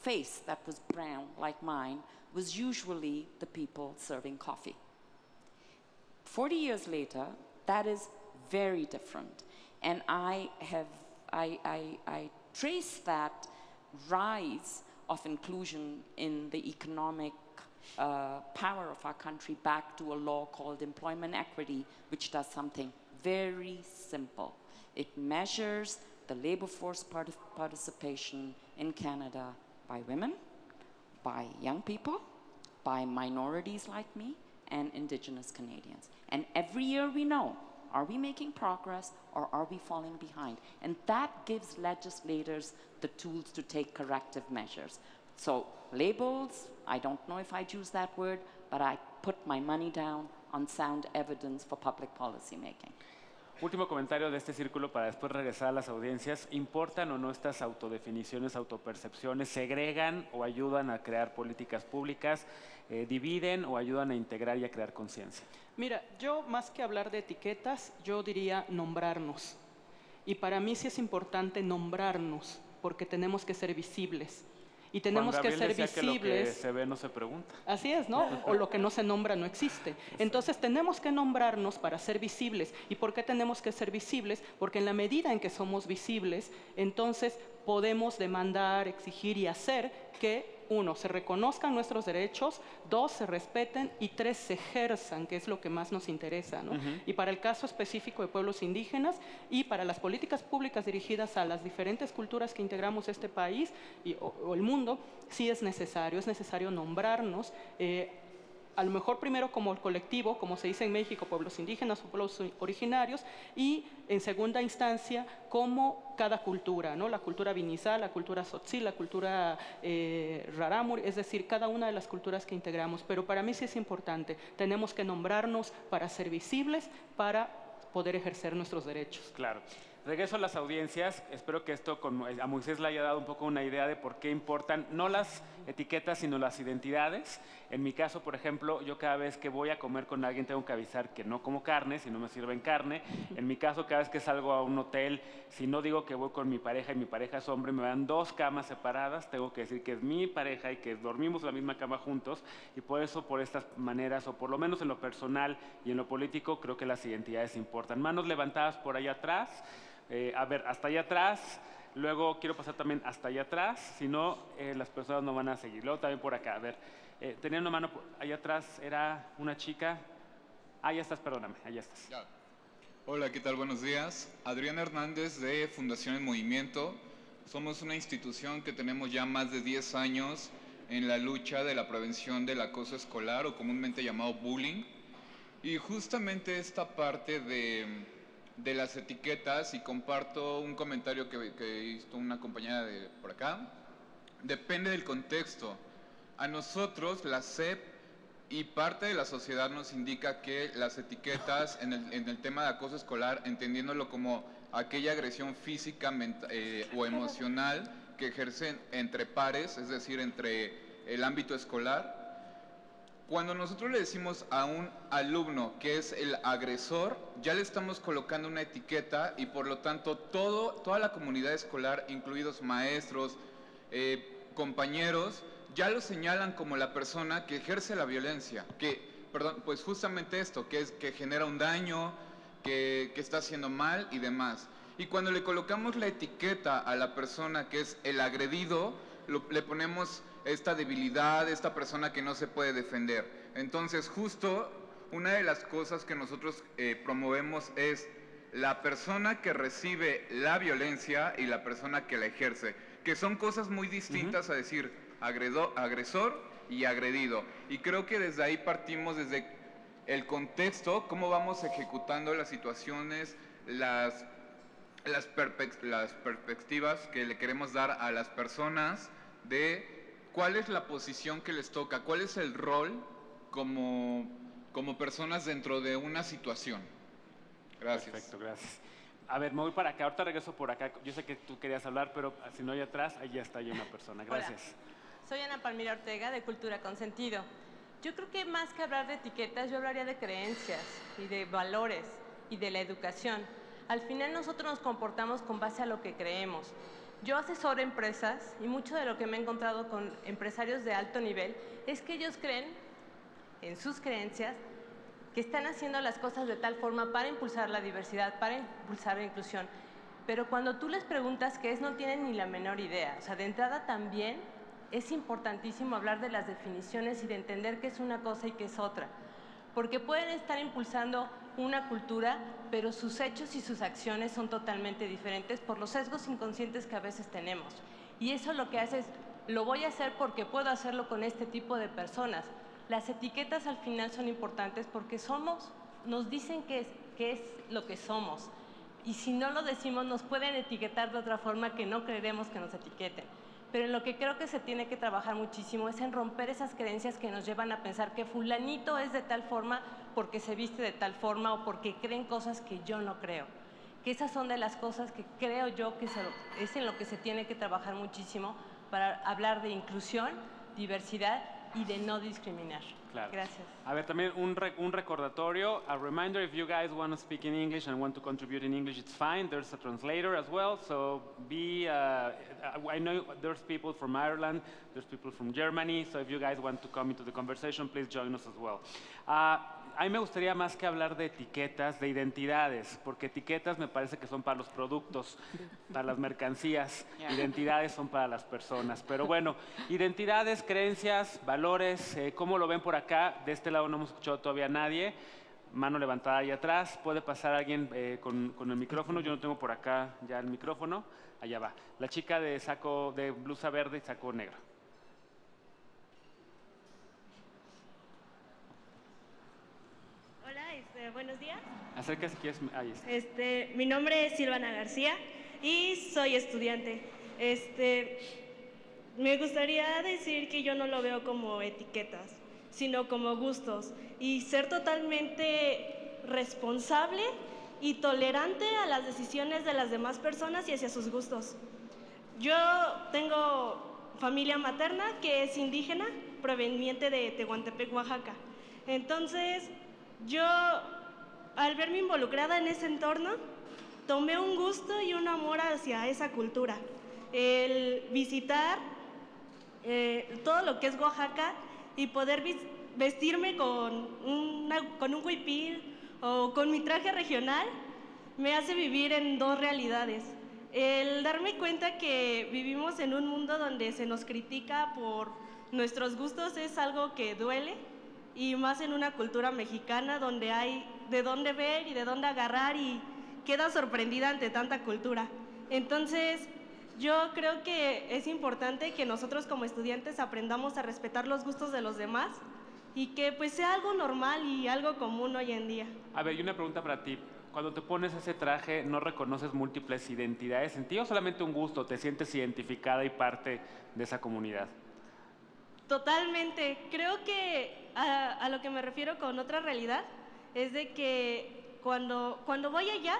face that was brown, like mine, was usually the people serving coffee. 40 years later, that is very different. And I trace that rise of inclusion in the economic power of our country back to a law called employment equity, which does something very simple. It measures the labor force participation in Canada by women, by young people, by minorities like me and Indigenous Canadians. And every year we know, are we making progress or are we falling behind? And that gives legislators the tools to take corrective measures. So labels, I don't know if I'd use that word, but I put my money down on sound evidence for public policy making. Último comentario de este círculo para después regresar a las audiencias. ¿Importan o no estas autodefiniciones, autopercepciones? ¿Segregan o ayudan a crear políticas públicas? ¿Dividen o ayudan a integrar y a crear conciencia? Mira, yo más que hablar de etiquetas, yo diría nombrarnos. Y para mí sí es importante nombrarnos, porque tenemos que ser visibles. Y tenemos Juan que Gabriel ser decía visibles. Que lo que se ve no se pregunta. Así es, ¿no? O lo que no se nombra no existe. Entonces tenemos que nombrarnos para ser visibles. ¿Y por qué tenemos que ser visibles? Porque en la medida en que somos visibles, entonces podemos demandar, exigir y hacer que, 1, se reconozcan nuestros derechos, 2, se respeten y 3, se ejerzan, que es lo que más nos interesa, ¿no? Y para el caso específico de pueblos indígenas y para las políticas públicas dirigidas a las diferentes culturas que integramos este país o el mundo, sí es necesario nombrarnos, a lo mejor primero como colectivo, como se dice en México, pueblos indígenas o pueblos originarios, y en segunda instancia como cada cultura, ¿no? La cultura vinizá, la cultura tzotzil, la cultura rarámuri, es decir, cada una de las culturas que integramos. Pero para mí sí es importante, tenemos que nombrarnos para ser visibles, para poder ejercer nuestros derechos. Claro. Regreso a las audiencias. Espero que esto a Moisés le haya dado un poco una idea de por qué importan no las etiquetas, sino las identidades. En mi caso, por ejemplo, yo cada vez que voy a comer con alguien tengo que avisar que no como carne, si no me sirven carne. En mi caso, cada vez que salgo a un hotel, si no digo que voy con mi pareja y mi pareja es hombre, me dan 2 camas separadas, tengo que decir que es mi pareja y que dormimos en la misma cama juntos. Y por eso, por estas maneras, o por lo menos en lo personal y en lo político, creo que las identidades importan. Manos levantadas por allá atrás. A ver, hasta allá atrás, luego quiero pasar también hasta allá atrás, si no, las personas no van a seguir. Luego también por acá, a ver, tenía una mano allá atrás, era una chica. Ya estás, perdóname, allá estás. Ya. Hola, ¿qué tal? Buenos días. Adrián Hernández de Fundación en Movimiento. Somos una institución que tenemos ya más de 10 años en la lucha de la prevención del acoso escolar o comúnmente llamado bullying. Y justamente esta parte de las etiquetas, y comparto un comentario que hizo una compañera de por acá, depende del contexto. A nosotros, la SEP y parte de la sociedad nos indica que las etiquetas en el tema de acoso escolar, entendiéndolo como aquella agresión física o emocional que ejercen entre pares, es decir, entre el ámbito escolar. Cuando nosotros le decimos a un alumno que es el agresor, ya le estamos colocando una etiqueta y por lo tanto toda la comunidad escolar, incluidos maestros, compañeros, ya lo señalan como la persona que ejerce la violencia, pues justamente esto, que genera un daño, que está haciendo mal y demás. Y cuando le colocamos la etiqueta a la persona que es el agredido, le ponemos esta debilidad, esta persona que no se puede defender. Entonces, justo una de las cosas que nosotros promovemos es la persona que recibe la violencia y la persona que la ejerce, que son cosas muy distintas a decir agresor y agredido. Y creo que desde ahí partimos, desde el contexto, cómo vamos ejecutando las situaciones, las perspectivas que le queremos dar a las personas de cuál es la posición que les toca, cuál es el rol como personas dentro de una situación. Gracias. Perfecto, gracias. A ver, me voy para acá, ahorita regreso por acá. Yo sé que tú querías hablar, pero si no, allá atrás, ahí ya está una persona. Gracias. Hola, soy Ana Palmira Ortega, de Cultura con Sentido. Yo creo que más que hablar de etiquetas, yo hablaría de creencias y de valores y de la educación. Al final nosotros nos comportamos con base a lo que creemos. Yo asesoro empresas y mucho de lo que me he encontrado con empresarios de alto nivel es que ellos creen en sus creencias que están haciendo las cosas de tal forma para impulsar la diversidad, para impulsar la inclusión. Pero cuando tú les preguntas qué es, no tienen ni la menor idea. O sea, de entrada también es importantísimo hablar de las definiciones y de entender qué es una cosa y qué es otra. Porque pueden estar impulsando una cultura, pero sus hechos y sus acciones son totalmente diferentes por los sesgos inconscientes que a veces tenemos. Y eso lo que hace es, lo voy a hacer porque puedo hacerlo con este tipo de personas. Las etiquetas al final son importantes porque nos dicen qué es lo que somos. Y si no lo decimos, nos pueden etiquetar de otra forma que no queremos que nos etiqueten. Pero en lo que creo que se tiene que trabajar muchísimo es en romper esas creencias que nos llevan a pensar que fulanito es de tal forma porque se viste de tal forma o porque creen cosas que yo no creo. Que esas son de las cosas que creo yo que es en lo que se tiene que trabajar muchísimo para hablar de inclusión, diversidad y de no discriminar. Claro. Gracias. A ver, también un recordatorio, a reminder, if you guys want to speak in English and want to contribute in English, it's fine. There's a translator as well, so I know there's people from Ireland, there's people from Germany, so if you guys want to come into the conversation, please join us as well. A mí me gustaría más que hablar de etiquetas, de identidades, porque etiquetas me parece que son para los productos, para las mercancías, identidades son para las personas. Pero bueno, identidades, creencias, valores, ¿cómo lo ven por acá? De este lado no hemos escuchado todavía a nadie. Mano levantada ahí atrás. ¿Puede pasar alguien con el micrófono? Yo no tengo por acá ya el micrófono. Allá va. La chica de saco de blusa verde y saco negro. Hola, buenos días. Acércate si quieres. Ahí está. Mi nombre es Silvana García y soy estudiante. Me gustaría decir que yo no lo veo como etiquetas, sino como gustos, y ser totalmente responsable y tolerante a las decisiones de las demás personas y hacia sus gustos. Yo tengo familia materna que es indígena, proveniente de Tehuantepec, Oaxaca. Entonces, yo, al verme involucrada en ese entorno, tomé un gusto y un amor hacia esa cultura. El visitar todo lo que es Oaxaca y poder vestirme con un huipil o con mi traje regional me hace vivir en dos realidades. El darme cuenta que vivimos en un mundo donde se nos critica por nuestros gustos es algo que duele, y más en una cultura mexicana donde hay de dónde ver y de dónde agarrar, y queda sorprendida ante tanta cultura. Entonces, yo creo que es importante que nosotros como estudiantes aprendamos a respetar los gustos de los demás y que pues sea algo normal y algo común hoy en día. A ver, y una pregunta para ti. Cuando te pones ese traje, ¿no reconoces múltiples identidades en ti o solamente un gusto? ¿Te sientes identificada y parte de esa comunidad? Totalmente. Creo que a lo que me refiero con otra realidad es de que cuando voy allá,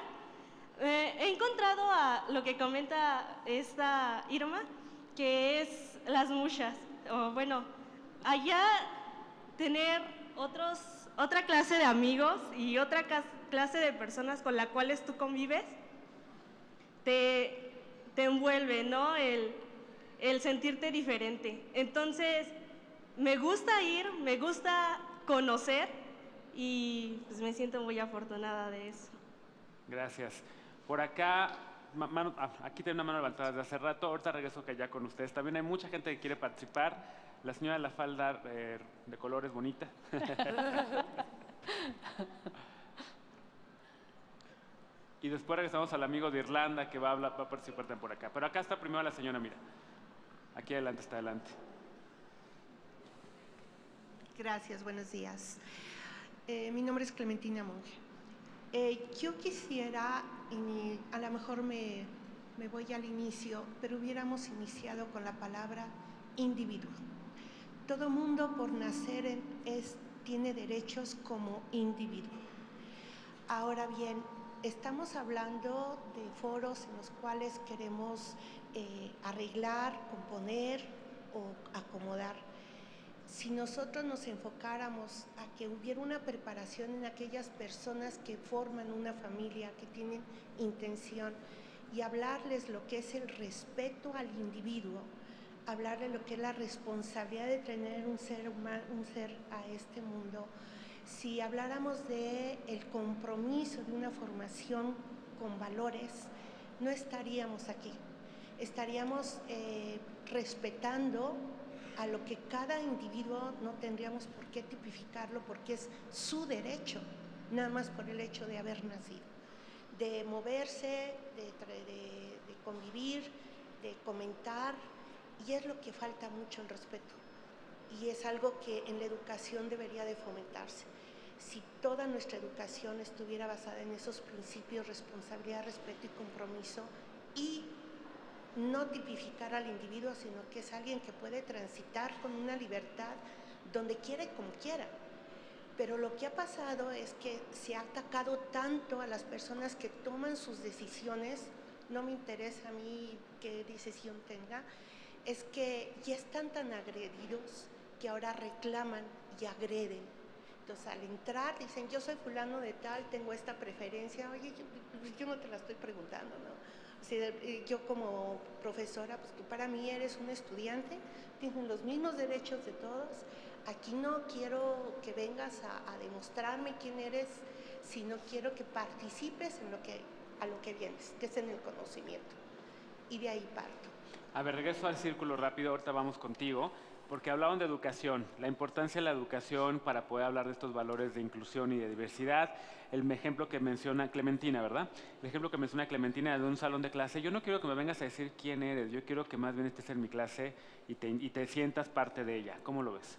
he encontrado a lo que comenta esta Irma, que es las mushas. O bueno, allá tener otra clase de amigos y otra clase de personas con las cuales tú convives, te envuelve, ¿no? El sentirte diferente. Entonces, me gusta ir, me gusta conocer y pues me siento muy afortunada de eso. Gracias. Por acá, aquí tengo una mano levantada desde hace rato, ahorita regreso allá con ustedes. También hay mucha gente que quiere participar. La señora de la falda de colores bonita. Y después regresamos al amigo de Irlanda que va a participar también por acá. Pero acá está primero la señora, mira. Aquí adelante, está adelante. Gracias, buenos días. Mi nombre es Clementina Monge. Yo quisiera, a lo mejor me voy al inicio, pero hubiéramos iniciado con la palabra individuo. Todo mundo por nacer tiene derechos como individuo. Ahora bien, estamos hablando de foros en los cuales queremos arreglar, componer o acomodar. Si nosotros nos enfocáramos a que hubiera una preparación en aquellas personas que forman una familia, que tienen intención, y hablarles lo que es el respeto al individuo, hablarles lo que es la responsabilidad de tener un ser a este mundo, si habláramos del compromiso de una formación con valores, no estaríamos aquí. Estaríamos respetando a lo que cada individuo no tendríamos por qué tipificarlo, porque es su derecho, nada más por el hecho de haber nacido, de moverse, de convivir, de comentar, y es lo que falta mucho, el respeto. y es algo que en la educación debería de fomentarse. Si toda nuestra educación estuviera basada en esos principios, responsabilidad, respeto y compromiso, y no tipificar al individuo, sino que es alguien que puede transitar con una libertad donde quiera y como quiera. Pero lo que ha pasado es que se ha atacado tanto a las personas que toman sus decisiones, no me interesa a mí qué decisión tenga, es que ya están tan agredidos que ahora reclaman y agreden. Entonces, al entrar, dicen, yo soy fulano de tal, tengo esta preferencia. Oye, yo no te la estoy preguntando, ¿no? O sea, yo como profesora, pues tú para mí eres un estudiante, tienes los mismos derechos de todos. Aquí no quiero que vengas a demostrarme quién eres, sino quiero que participes en a lo que vienes, que es en el conocimiento. Y de ahí parto. A ver, regreso al círculo rápido, ahorita vamos contigo, porque hablaban de educación, la importancia de la educación para poder hablar de estos valores de inclusión y de diversidad. El ejemplo que menciona Clementina, ¿verdad? El ejemplo que menciona Clementina de un salón de clase. Yo no quiero que me vengas a decir quién eres, yo quiero que más bien estés en mi clase y te sientas parte de ella. ¿Cómo lo ves?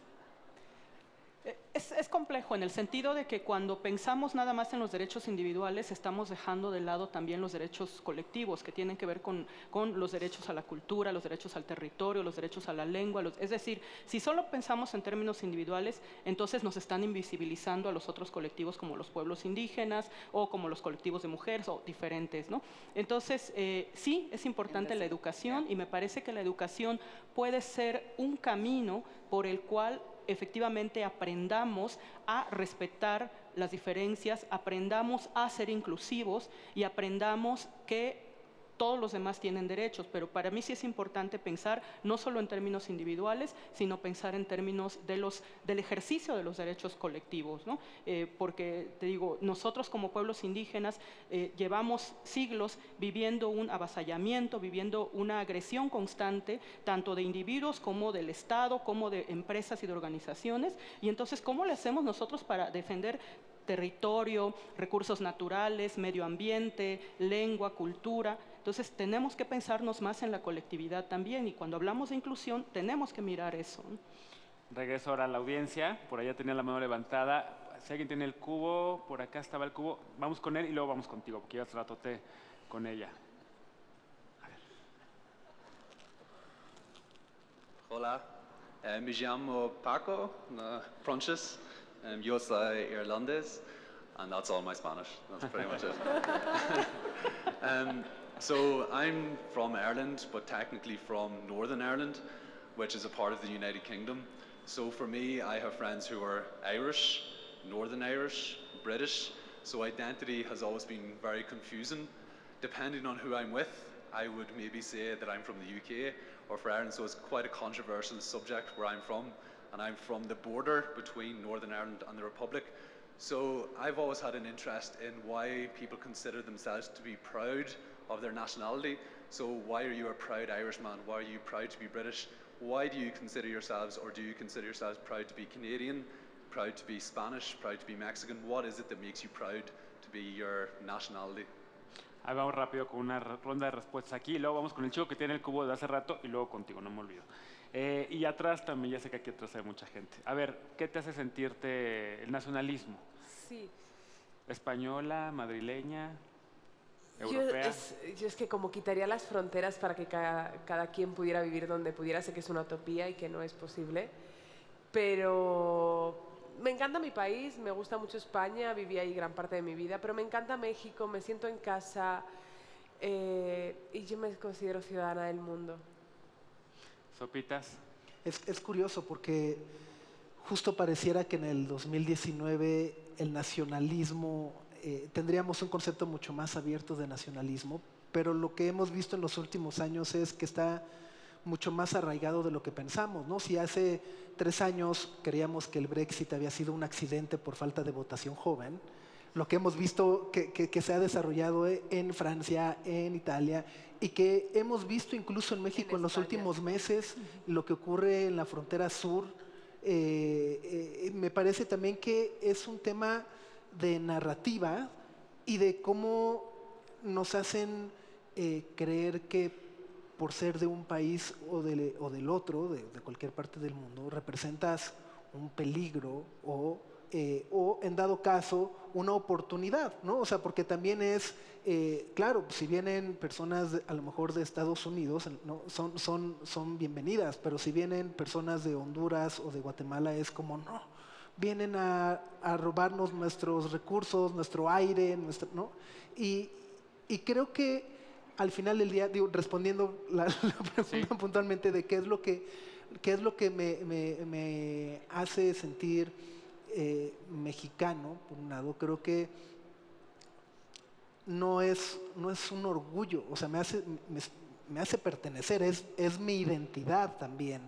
Es complejo en el sentido de que cuando pensamos nada más en los derechos individuales estamos dejando de lado también los derechos colectivos que tienen que ver con los derechos a la cultura, los derechos al territorio, los derechos a la lengua. Es decir, si solo pensamos en términos individuales, entonces nos están invisibilizando a los otros colectivos como los pueblos indígenas o como los colectivos de mujeres o diferentes, ¿no? Entonces, sí, es importante la educación y me parece que la educación puede ser un camino por el cual efectivamente aprendamos a respetar las diferencias, aprendamos a ser inclusivos y aprendamos que todos los demás tienen derechos, pero para mí sí es importante pensar no solo en términos individuales, sino pensar en términos del ejercicio de los derechos colectivos, ¿no? Porque, te digo, nosotros como pueblos indígenas llevamos siglos viviendo un avasallamiento, viviendo una agresión constante, tanto de individuos como del Estado, como de empresas y de organizaciones, y entonces, ¿cómo le hacemos nosotros para defender territorio, recursos naturales, medio ambiente, lengua, cultura? Entonces tenemos que pensarnos más en la colectividad también y cuando hablamos de inclusión tenemos que mirar eso. Regreso ahora a la audiencia, por allá tenía la mano levantada. Si alguien tiene el cubo, por acá estaba el cubo, vamos con él y luego vamos contigo, porque yo hace rato con ella. Hola, me llamo Paco, Pronches, yo soy irlandés, and that's all my Spanish. That's pretty much it. So I'm from Ireland, but technically from Northern Ireland, which is a part of the United Kingdom. So for me, I have friends who are Irish, Northern Irish, British, so identity has always been very confusing. Depending on who I'm with, I would maybe say that I'm from the UK or for Ireland, so it's quite a controversial subject where I'm from, and I'm from the border between Northern Ireland and the Republic. So I've always had an interest in why people consider themselves to be proud of their nationality. So why are you a proud Irishman? Why are you proud to be British? Why do you consider yourselves, or do you consider yourselves proud to be Canadian, proud to be Spanish, proud to be Mexican? What is it that makes you proud to be your nationality? Ahí vamos rápido con una ronda de respuestas aquí, y luego vamos con el chico que tiene el cubo de hace rato y luego contigo, no me olvido. Y atrás también, ya sé que aquí atrás hay mucha gente. A ver, ¿qué te hace sentirte el nacionalismo? Sí. ¿Española, madrileña, europea? Yo es que como quitaría las fronteras para que cada quien pudiera vivir donde pudiera, sé que es una utopía y que no es posible, pero me encanta mi país, me gusta mucho España, viví ahí gran parte de mi vida, pero me encanta México, me siento en casa y yo me considero ciudadana del mundo. ¿Sopitas? Es curioso porque justo pareciera que en el 2019 el nacionalismo, tendríamos un concepto mucho más abierto de nacionalismo, pero lo que hemos visto en los últimos años es que está mucho más arraigado de lo que pensamos, ¿no? Si hace 3 años creíamos que el Brexit había sido un accidente por falta de votación joven, lo que hemos visto que se ha desarrollado en Francia, en Italia, y que hemos visto incluso en México en los últimos meses, lo que ocurre en la frontera sur, me parece también que es un tema de narrativa y de cómo nos hacen creer que por ser de un país o del otro, de cualquier parte del mundo, representas un peligro o en dado caso una oportunidad, ¿no? O sea, porque también es, claro, si vienen personas a lo mejor de Estados Unidos, ¿no? son bienvenidas, pero si vienen personas de Honduras o de Guatemala es como, no, vienen a robarnos nuestros recursos, nuestro aire, ¿no? Y creo que al final del día, digo, respondiendo la pregunta puntualmente de qué es lo que me hace sentir mexicano, por un lado, creo que no es un orgullo, o sea, me hace pertenecer, es mi identidad también,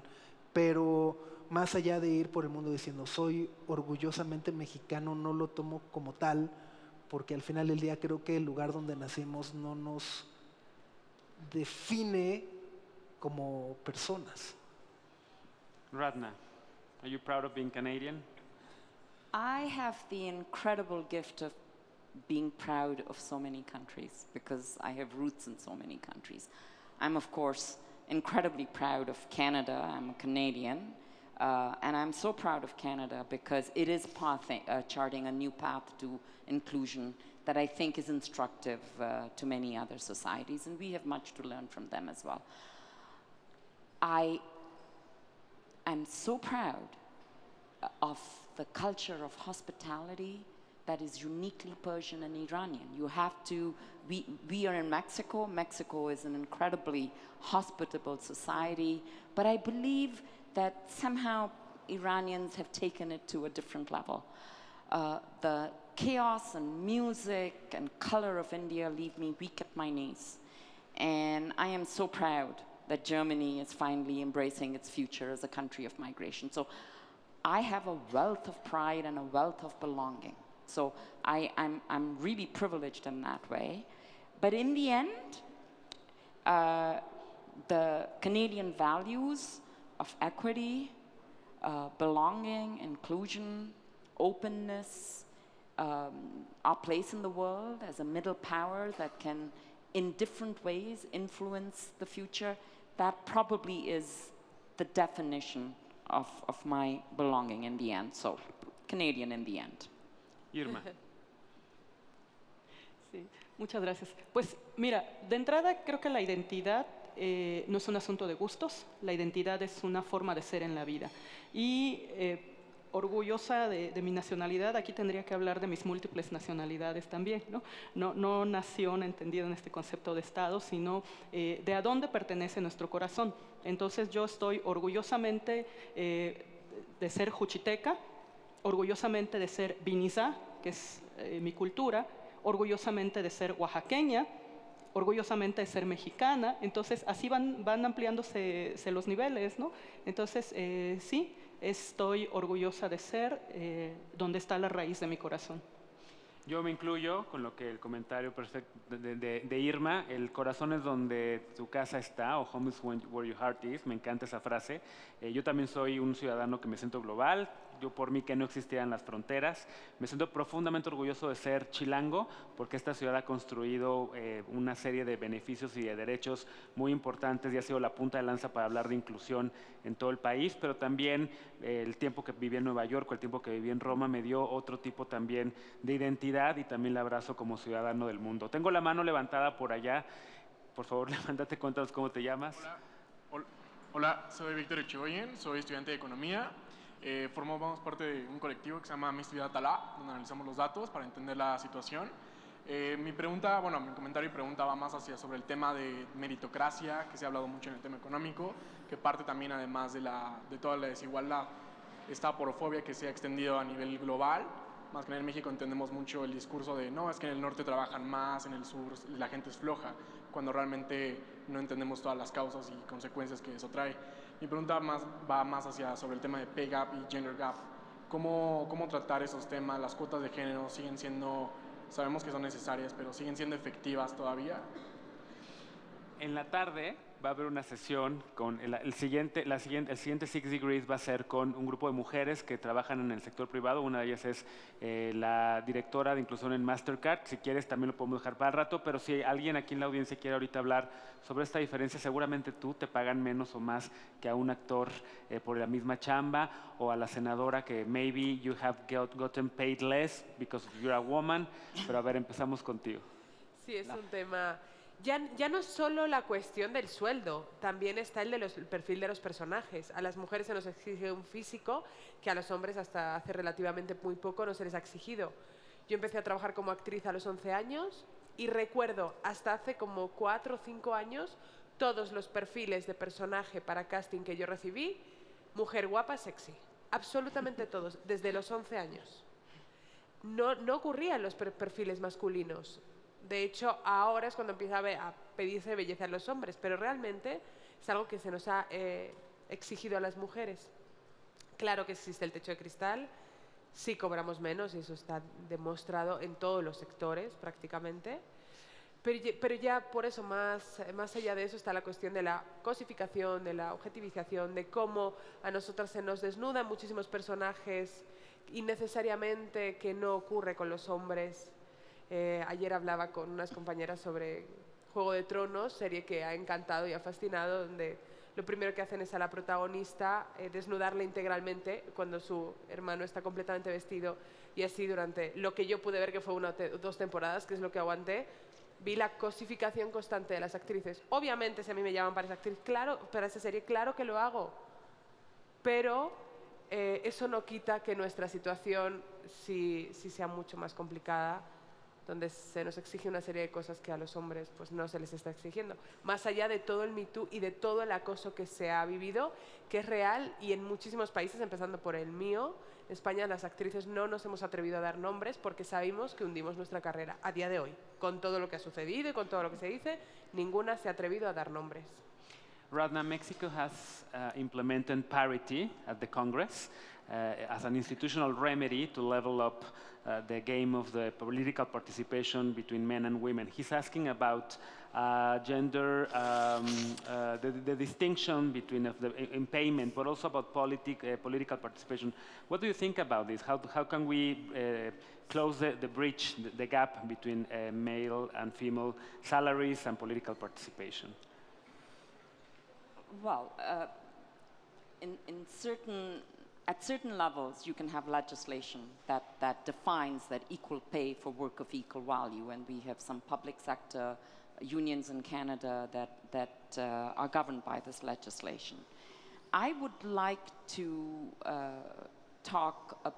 pero más allá de ir por el mundo diciendo soy orgullosamente mexicano, no lo tomo como tal, porque al final del día creo que el lugar donde nacimos no nos define como personas. Radna, are you proud of being Canadian? I have the incredible gift of being proud of so many countries because I have roots in so many countries. I'm, of course, incredibly proud of Canada. I'm a Canadian. And I'm so proud of Canada because it is charting a new path to inclusion that I think is instructive to many other societies, and we have much to learn from them as well. I am so proud of the culture of hospitality that is uniquely Persian and Iranian. You have to, we are in Mexico. Mexico is an incredibly hospitable society, but I believe that somehow Iranians have taken it to a different level. The chaos and music and color of India leave me weak at my knees. And I am so proud that Germany is finally embracing its future as a country of migration. So I have a wealth of pride and a wealth of belonging. So I'm really privileged in that way. But in the end, the Canadian values of equity, belonging, inclusion, openness, our place in the world as a middle power that can, in different ways, influence the future, that probably is the definition of my belonging in the end. So, Canadian in the end. Irma. Sí, muchas gracias. Pues mira, de entrada creo que la identidad no es un asunto de gustos, la identidad es una forma de ser en la vida. Y orgullosa de mi nacionalidad, aquí tendría que hablar de mis múltiples nacionalidades también, ¿no? No nación entendida en este concepto de Estado, sino de a dónde pertenece nuestro corazón. Entonces yo estoy orgullosamente de ser juchiteca, orgullosamente de ser vinizá, que es mi cultura, orgullosamente de ser oaxaqueña, orgullosamente de ser mexicana. Entonces así van ampliándose los niveles, ¿no? Entonces sí, estoy orgullosa de ser donde está la raíz de mi corazón. Yo me incluyo con lo que el comentario perfecto de Irma, el corazón es donde tu casa está, o home is where your heart is, me encanta esa frase. Yo también soy un ciudadano que me siento global, yo por mí que no existían las fronteras, me siento profundamente orgulloso de ser chilango, porque esta ciudad ha construido una serie de beneficios y de derechos muy importantes y ha sido la punta de lanza para hablar de inclusión en todo el país, pero también el tiempo que viví en Nueva York o el tiempo que viví en Roma me dio otro tipo también de identidad y también la abrazo como ciudadano del mundo. Tengo la mano levantada por allá, por favor levántate, cuéntanos cómo te llamas. Hola, soy Víctor Echegoyen, soy estudiante de Economía. Formamos parte de un colectivo que se llama Mi Estudia Talá, donde analizamos los datos para entender la situación. Mi comentario y pregunta va más sobre el tema de meritocracia, que se ha hablado mucho en el tema económico, que parte también además de toda la desigualdad, esta porofobia que se ha extendido a nivel global. Más que en México entendemos mucho el discurso de no, es que en el norte trabajan más, en el sur la gente es floja, cuando realmente no entendemos todas las causas y consecuencias que eso trae. Mi pregunta va más sobre el tema de pay gap y gender gap. ¿Cómo tratar esos temas? Las cuotas de género siguen siendo, sabemos que son necesarias, pero siguen siendo efectivas todavía. En la tarde va a haber una sesión con el siguiente Six Degrees va a ser con un grupo de mujeres que trabajan en el sector privado. Una de ellas es la directora de inclusión en Mastercard. Si quieres también lo podemos dejar para el rato, pero si alguien aquí en la audiencia quiere ahorita hablar sobre esta diferencia, seguramente tú te pagan menos o más que a un actor por la misma chamba, o a la senadora que maybe you have gotten paid less because you're a woman. Pero a ver, empezamos contigo. Sí, es un tema... Ya no es solo la cuestión del sueldo, también está el perfil de los personajes. A las mujeres se nos exige un físico que a los hombres hasta hace relativamente muy poco no se les ha exigido. Yo empecé a trabajar como actriz a los 11 años y recuerdo hasta hace como 4 o 5 años todos los perfiles de personaje para casting que yo recibí, mujer guapa, sexy. Absolutamente todos, desde los 11 años. No ocurrían los perfiles masculinos. De hecho, ahora es cuando empieza a pedirse belleza en los hombres, pero realmente es algo que se nos ha exigido a las mujeres. Claro que existe el techo de cristal, sí cobramos menos y eso está demostrado en todos los sectores prácticamente, pero ya por eso, más allá de eso, está la cuestión de la cosificación, de la objetivización, de cómo a nosotras se nos desnudan muchísimos personajes innecesariamente, que no ocurre con los hombres. Ayer hablaba con unas compañeras sobre Juego de Tronos, serie que ha encantado y ha fascinado, donde lo primero que hacen es a la protagonista desnudarla integralmente cuando su hermano está completamente vestido, y así durante lo que yo pude ver, que fue 1 o 2 temporadas, que es lo que aguanté, vi la cosificación constante de las actrices. Obviamente, si a mí me llaman para esa actriz, claro, para esa serie, claro que lo hago, pero eso no quita que nuestra situación sí sea mucho más complicada, donde se nos exige una serie de cosas que a los hombres pues no se les está exigiendo. Más allá de todo el Me Too y de todo el acoso que se ha vivido, que es real, y en muchísimos países, empezando por el mío, en España, las actrices no nos hemos atrevido a dar nombres porque sabemos que hundimos nuestra carrera. A día de hoy, con todo lo que ha sucedido y con todo lo que se dice, ninguna se ha atrevido a dar nombres. Radna, Mexico has implemented parity at the Congress as an institutional remedy to level up the game of the political participation between men and women. He's asking about gender, the distinction between in payment, but also about political participation. What do you think about this? How can we close the breach, the gap between male and female salaries and political participation? Well, at certain levels, you can have legislation that defines that equal pay for work of equal value, and we have some public sector unions in Canada that are governed by this legislation. I would like to talk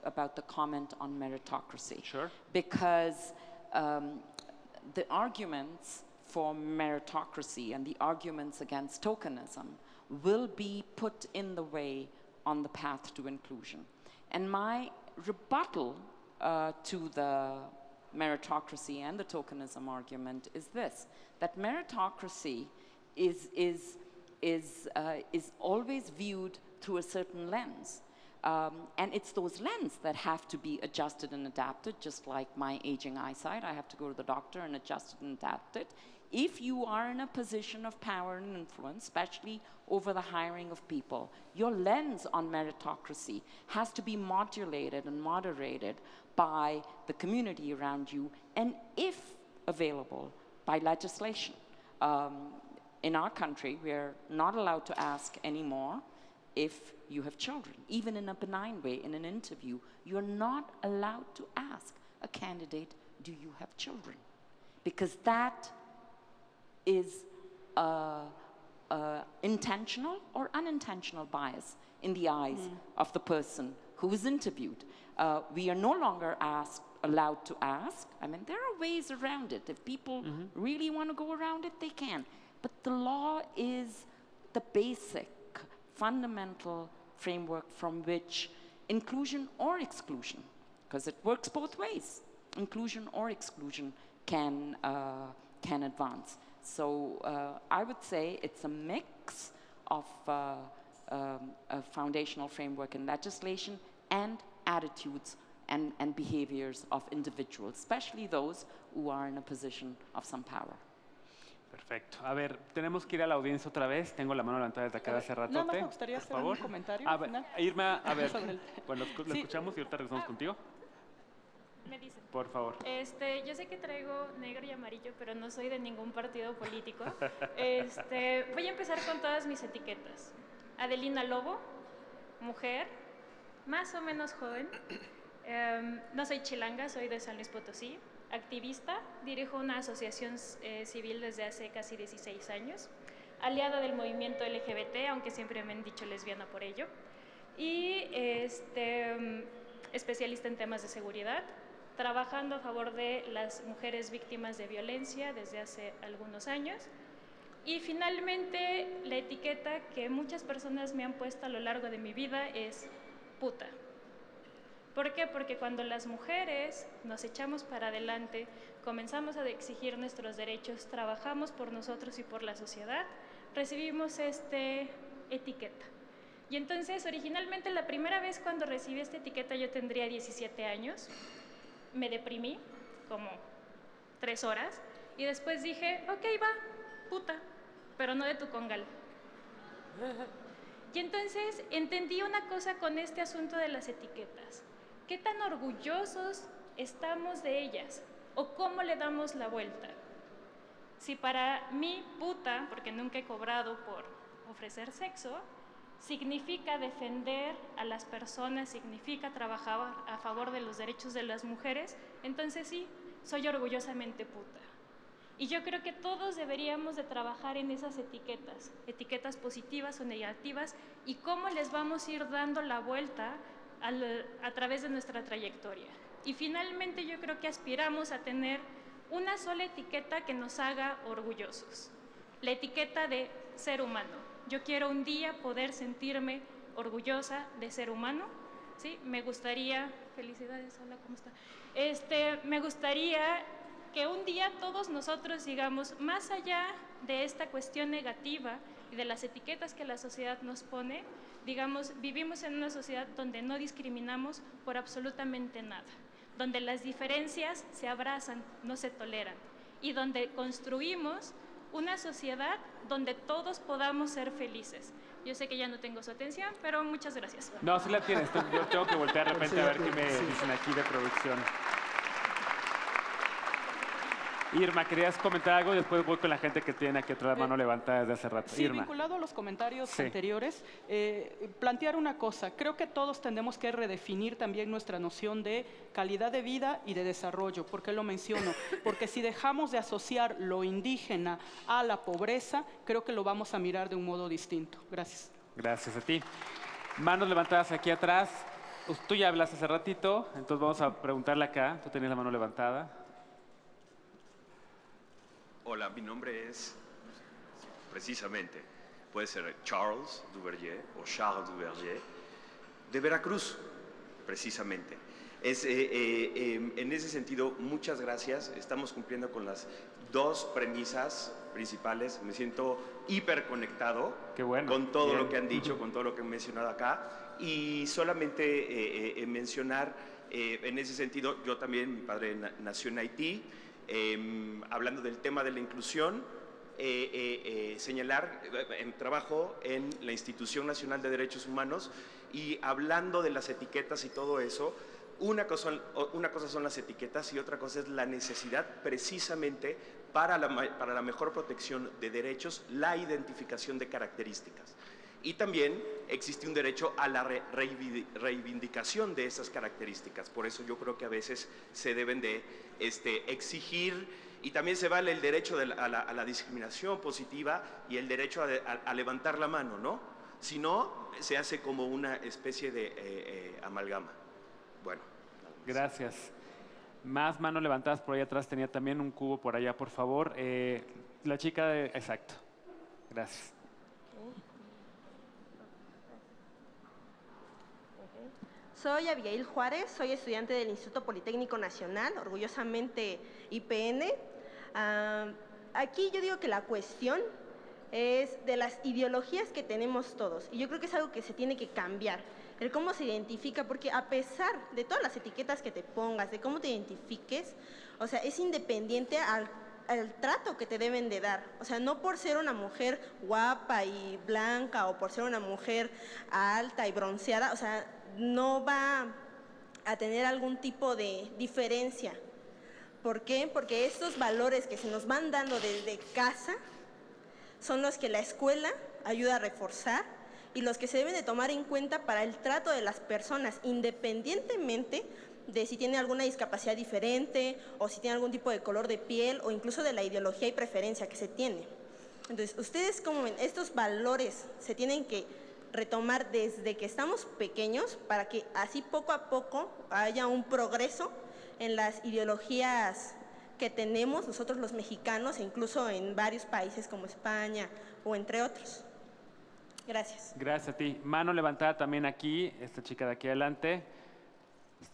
about the comment on meritocracy. Sure. Because the arguments for meritocracy and the arguments against tokenism will be put in the way on the path to inclusion. And my rebuttal to the meritocracy and the tokenism argument is this, that meritocracy is always viewed through a certain lens. And it's those lenses that have to be adjusted and adapted, just like my aging eyesight. I have to go to the doctor and adjust it and adapt it. If you are in a position of power and influence, especially over the hiring of people, your lens on meritocracy has to be modulated and moderated by the community around you, and if available, by legislation. In our country, we're not allowed to ask anymore if you have children. Even in a benign way, in an interview, you're not allowed to ask a candidate, do you have children? Because that is intentional or unintentional bias in the eyes of the person who is interviewed. We are no longer allowed to ask. I mean, there are ways around it. If people really want to go around it, they can. But the law is the basic, fundamental framework from which inclusion or exclusion, because it works both ways, inclusion or exclusion can advance. So I would say it's a mix of a foundational framework and legislation and attitudes and behaviors of individuals, especially those who are in a position of some power. Perfecto. A ver, tenemos que ir a la audiencia otra vez. Tengo la mano levantada desde acá de hace ratote. Nada más me gustaría hacer un comentario al final. Irma, a ver, bueno, lo Sí. escuchamos y ahorita regresamos contigo. Me dicen. Por favor. Yo sé que traigo negro y amarillo, pero no soy de ningún partido político. Voy a empezar con todas mis etiquetas. Adelina Lobo, mujer, más o menos joven. No soy chilanga, soy de San Luis Potosí. Activista, dirijo una asociación civil desde hace casi 16 años. Aliada del movimiento LGBT, aunque siempre me han dicho lesbiana por ello. Y especialista en temas de seguridad, trabajando a favor de las mujeres víctimas de violencia desde hace algunos años. Y finalmente, la etiqueta que muchas personas me han puesto a lo largo de mi vida es puta. ¿Por qué? Porque cuando las mujeres nos echamos para adelante, comenzamos a exigir nuestros derechos, trabajamos por nosotros y por la sociedad, recibimos esta etiqueta. Y entonces, originalmente, la primera vez cuando recibí esta etiqueta, yo tendría 17 años, me deprimí como 3 horas, y después dije, ok, va, puta, pero no de tu congal. Y entonces entendí una cosa con este asunto de las etiquetas. ¿Qué tan orgullosos estamos de ellas? ¿O cómo le damos la vuelta? Si para mí puta, porque nunca he cobrado por ofrecer sexo, significa defender a las personas, significa trabajar a favor de los derechos de las mujeres, entonces sí, soy orgullosamente puta. Y yo creo que todos deberíamos de trabajar en esas etiquetas, etiquetas positivas o negativas, y cómo les vamos a ir dando la vuelta a través de nuestra trayectoria. Y finalmente yo creo que aspiramos a tener una sola etiqueta que nos haga orgullosos, la etiqueta de ser humano. Yo quiero un día poder sentirme orgullosa de ser humano, ¿sí? Me gustaría, felicidades, hola, ¿cómo está? Me gustaría que un día todos nosotros digamos, más allá de esta cuestión negativa y de las etiquetas que la sociedad nos pone, digamos, vivimos en una sociedad donde no discriminamos por absolutamente nada, donde las diferencias se abrazan, no se toleran, y donde construimos una sociedad donde todos podamos ser felices. Yo sé que ya no tengo su atención, pero muchas gracias. No, sí la tienes. Yo tengo que voltear de repente a ver qué me dicen aquí de producción. Irma, ¿querías comentar algo? Después voy con la gente que tiene aquí otra mano levantada desde hace rato. Sí, Irma. vinculado a los comentarios anteriores, plantear una cosa. Creo que todos tenemos que redefinir también nuestra noción de calidad de vida y de desarrollo. ¿Por qué lo menciono? Porque si dejamos de asociar lo indígena a la pobreza, creo que lo vamos a mirar de un modo distinto. Gracias. Gracias a ti. Manos levantadas aquí atrás. Tú ya hablaste hace ratito, entonces vamos a preguntarle acá. Tú tenías la mano levantada. Hola, mi nombre es, precisamente, puede ser Charles Duverger o Charles Duverger, de Veracruz, precisamente. En ese sentido, muchas gracias. Estamos cumpliendo con las 2 premisas principales. Me siento hiperconectado con todo lo que han dicho, con todo lo que han mencionado acá. Y solamente mencionar, en ese sentido, yo también, mi padre nació en Haití. Hablando del tema de la inclusión, señalar, trabajo en la Institución Nacional de Derechos Humanos, y hablando de las etiquetas y todo eso, una cosa son las etiquetas y otra cosa es la necesidad precisamente para la mejor protección de derechos, la identificación de características. Y también existe un derecho a la reivindicación de esas características. Por eso yo creo que a veces se deben de exigir, y también se vale el derecho a la discriminación positiva y el derecho a levantar la mano, ¿no? Si no, se hace como una especie de amalgama. Bueno. Gracias. Más manos levantadas por ahí atrás. Tenía también un cubo por allá, por favor. La chica de... Exacto. Gracias. Soy Abigail Juárez, soy estudiante del Instituto Politécnico Nacional, orgullosamente IPN. Aquí yo digo que la cuestión es de las ideologías que tenemos todos, y yo creo que es algo que se tiene que cambiar, el cómo se identifica, porque a pesar de todas las etiquetas que te pongas, de cómo te identifiques, o sea, es independiente al trato que te deben de dar. O sea, no por ser una mujer guapa y blanca o por ser una mujer alta y bronceada, o sea, no va a tener algún tipo de diferencia. ¿Por qué? Porque estos valores que se nos van dando desde casa son los que la escuela ayuda a reforzar y los que se deben de tomar en cuenta para el trato de las personas, independidientemente de si tiene alguna discapacidad diferente o si tiene algún tipo de color de piel o incluso de la ideología y preferencia que se tiene. Entonces, ¿ustedes cómo ven? Estos valores se tienen que retomar desde que estamos pequeños para que así poco a poco haya un progreso en las ideologías que tenemos nosotros los mexicanos e incluso en varios países como España o entre otros. Gracias. Gracias a ti. Mano levantada también aquí, esta chica de aquí adelante.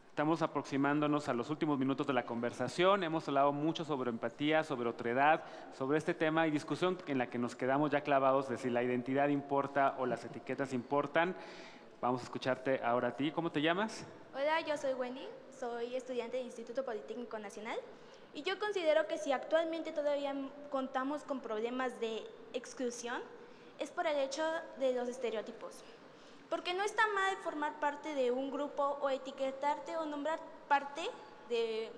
Estamos aproximándonos a los últimos minutos de la conversación. Hemos hablado mucho sobre empatía, sobre otredad, sobre este tema y discusión en la que nos quedamos ya clavados de si la identidad importa o las etiquetas importan. Vamos a escucharte ahora a ti. ¿Cómo te llamas? Hola, yo soy Wendy, soy estudiante del Instituto Politécnico Nacional y yo considero que si actualmente todavía contamos con problemas de exclusión es por el hecho de los estereotipos. Porque no está mal formar parte de un grupo o etiquetarte o nombrar parte de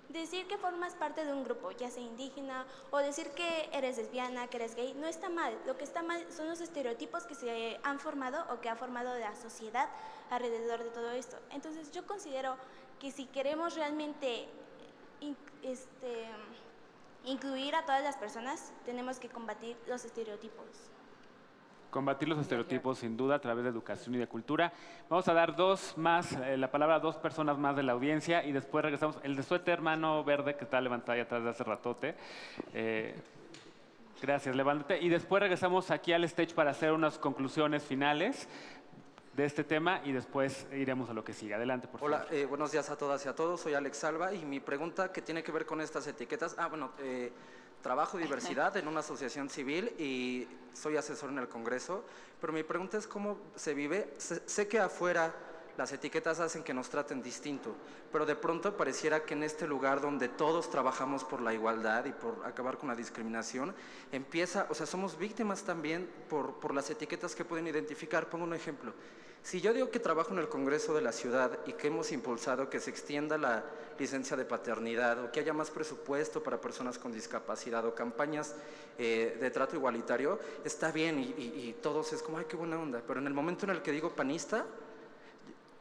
decir que formas parte de un grupo, ya sea indígena o decir que eres lesbiana, que eres gay, no está mal. Lo que está mal son los estereotipos que se han formado o que ha formado la sociedad alrededor de todo esto. Entonces yo considero que si queremos realmente incluir a todas las personas, tenemos que combatir los estereotipos. Combatir los estereotipos, sin duda, a través de educación y de cultura. Vamos a dar la palabra a dos personas más de la audiencia y después regresamos. El de suéter, mano verde, que está levantada ahí atrás de hace ratote. Gracias, levántate. Y después regresamos aquí al stage para hacer unas conclusiones finales de este tema y después iremos a lo que sigue. Adelante, por favor. Hola, buenos días a todas y a todos. Soy Alex Alba y mi pregunta que tiene que ver con estas etiquetas. Trabajo diversidad en una asociación civil y soy asesor en el Congreso, pero mi pregunta es cómo se vive. Sé que afuera las etiquetas hacen que nos traten distinto, pero de pronto pareciera que en este lugar donde todos trabajamos por la igualdad y por acabar con la discriminación, somos víctimas también por las etiquetas que pueden identificar. Pongo un ejemplo. Si yo digo que trabajo en el Congreso de la Ciudad y que hemos impulsado que se extienda la licencia de paternidad o que haya más presupuesto para personas con discapacidad o campañas de trato igualitario, está bien y todos es como, ay, qué buena onda, pero en el momento en el que digo panista,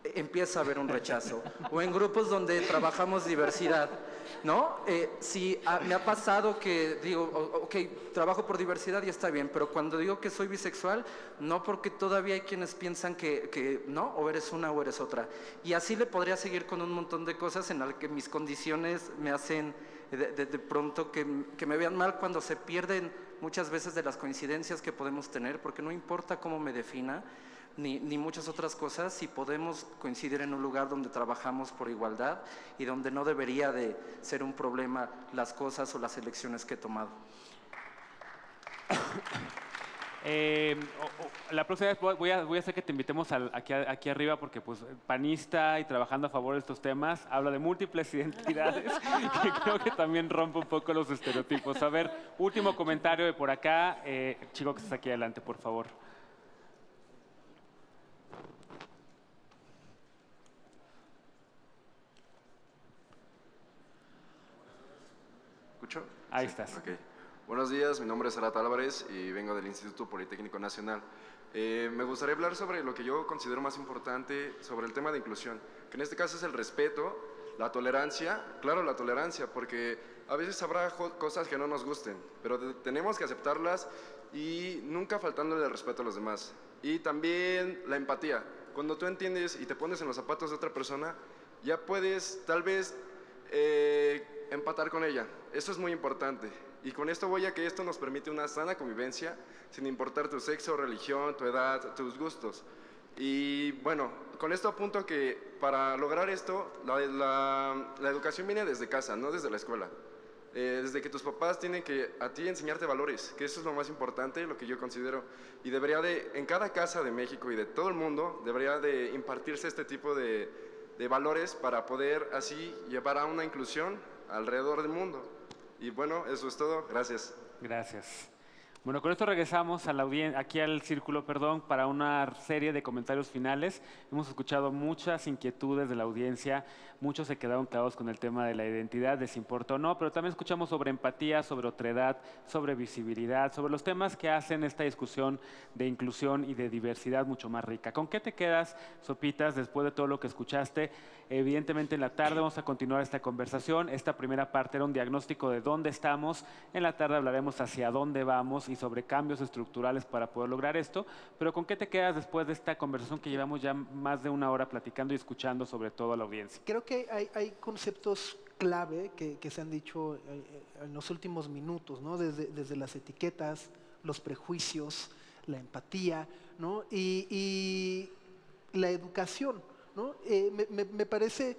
empieza a haber un rechazo. O en grupos donde trabajamos diversidad, ¿no? Me ha pasado que digo, ok, trabajo por diversidad y está bien, pero cuando digo que soy bisexual, no, porque todavía hay quienes piensan que no, o eres una o eres otra. Y así le podría seguir con un montón de cosas en las que mis condiciones me hacen de pronto que me vean mal cuando se pierden muchas veces de las coincidencias que podemos tener, porque no importa cómo me defina, ni muchas otras cosas, si podemos coincidir en un lugar donde trabajamos por igualdad y donde no debería de ser un problema las cosas o las elecciones que he tomado. La próxima vez voy a hacer que te invitemos aquí arriba porque pues panista y trabajando a favor de estos temas habla de múltiples identidades que creo que también rompe un poco los estereotipos. A ver, último comentario de por acá. Chico que estás aquí adelante, por favor. ¿Escucho? Ahí Sí, estás. Okay. Buenos días, mi nombre es Arat Álvarez y vengo del Instituto Politécnico Nacional. Me gustaría hablar sobre lo que yo considero más importante sobre el tema de inclusión, que en este caso es el respeto, la tolerancia, claro, la tolerancia, porque a veces habrá cosas que no nos gusten, pero tenemos que aceptarlas y nunca faltándole el respeto a los demás. Y también la empatía. Cuando tú entiendes y te pones en los zapatos de otra persona, ya puedes tal vez empatar con ella. Eso es muy importante. Y con esto voy a que esto nos permite una sana convivencia sin importar tu sexo, religión, tu edad, tus gustos. Y bueno, con esto apunto que para lograr esto, la educación viene desde casa, no desde la escuela. Desde que tus papás tienen que a ti enseñarte valores, que eso es lo más importante, lo que yo considero. Y debería en cada casa de México y de todo el mundo, debería de impartirse este tipo de valores para poder así llevar a una inclusión alrededor del mundo. Y bueno, eso es todo. Gracias. Gracias. Bueno, con esto regresamos a la aquí al círculo, para una serie de comentarios finales. Hemos escuchado muchas inquietudes de la audiencia, muchos se quedaron clavados con el tema de la identidad, les importa o no, pero también escuchamos sobre empatía, sobre otredad, sobre visibilidad, sobre los temas que hacen esta discusión de inclusión y de diversidad mucho más rica. ¿Con qué te quedas, Sopitas, después de todo lo que escuchaste? Evidentemente en la tarde vamos a continuar esta conversación. Esta primera parte era un diagnóstico de dónde estamos. En la tarde hablaremos hacia dónde vamos y sobre cambios estructurales para poder lograr esto. Pero ¿con qué te quedas después de esta conversación que llevamos ya más de una hora platicando y escuchando sobre todo a la audiencia? Creo que hay conceptos clave que se han dicho en los últimos minutos, ¿no? Desde las etiquetas, los prejuicios, la empatía, ¿no? y la educación, ¿no? Me parece,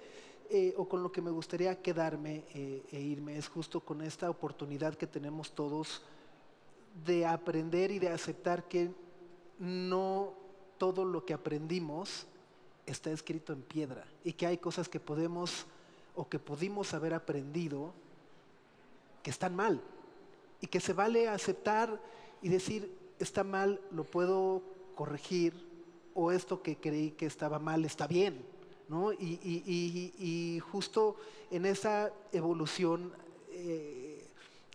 o con lo que me gustaría quedarme e irme, es justo con esta oportunidad que tenemos todos de aprender y de aceptar que no todo lo que aprendimos está escrito en piedra y que hay cosas que podemos o que pudimos haber aprendido que están mal y que se vale aceptar y decir, está mal, lo puedo corregir, o esto que creí que estaba mal está bien, ¿no? Y justo en esa evolución,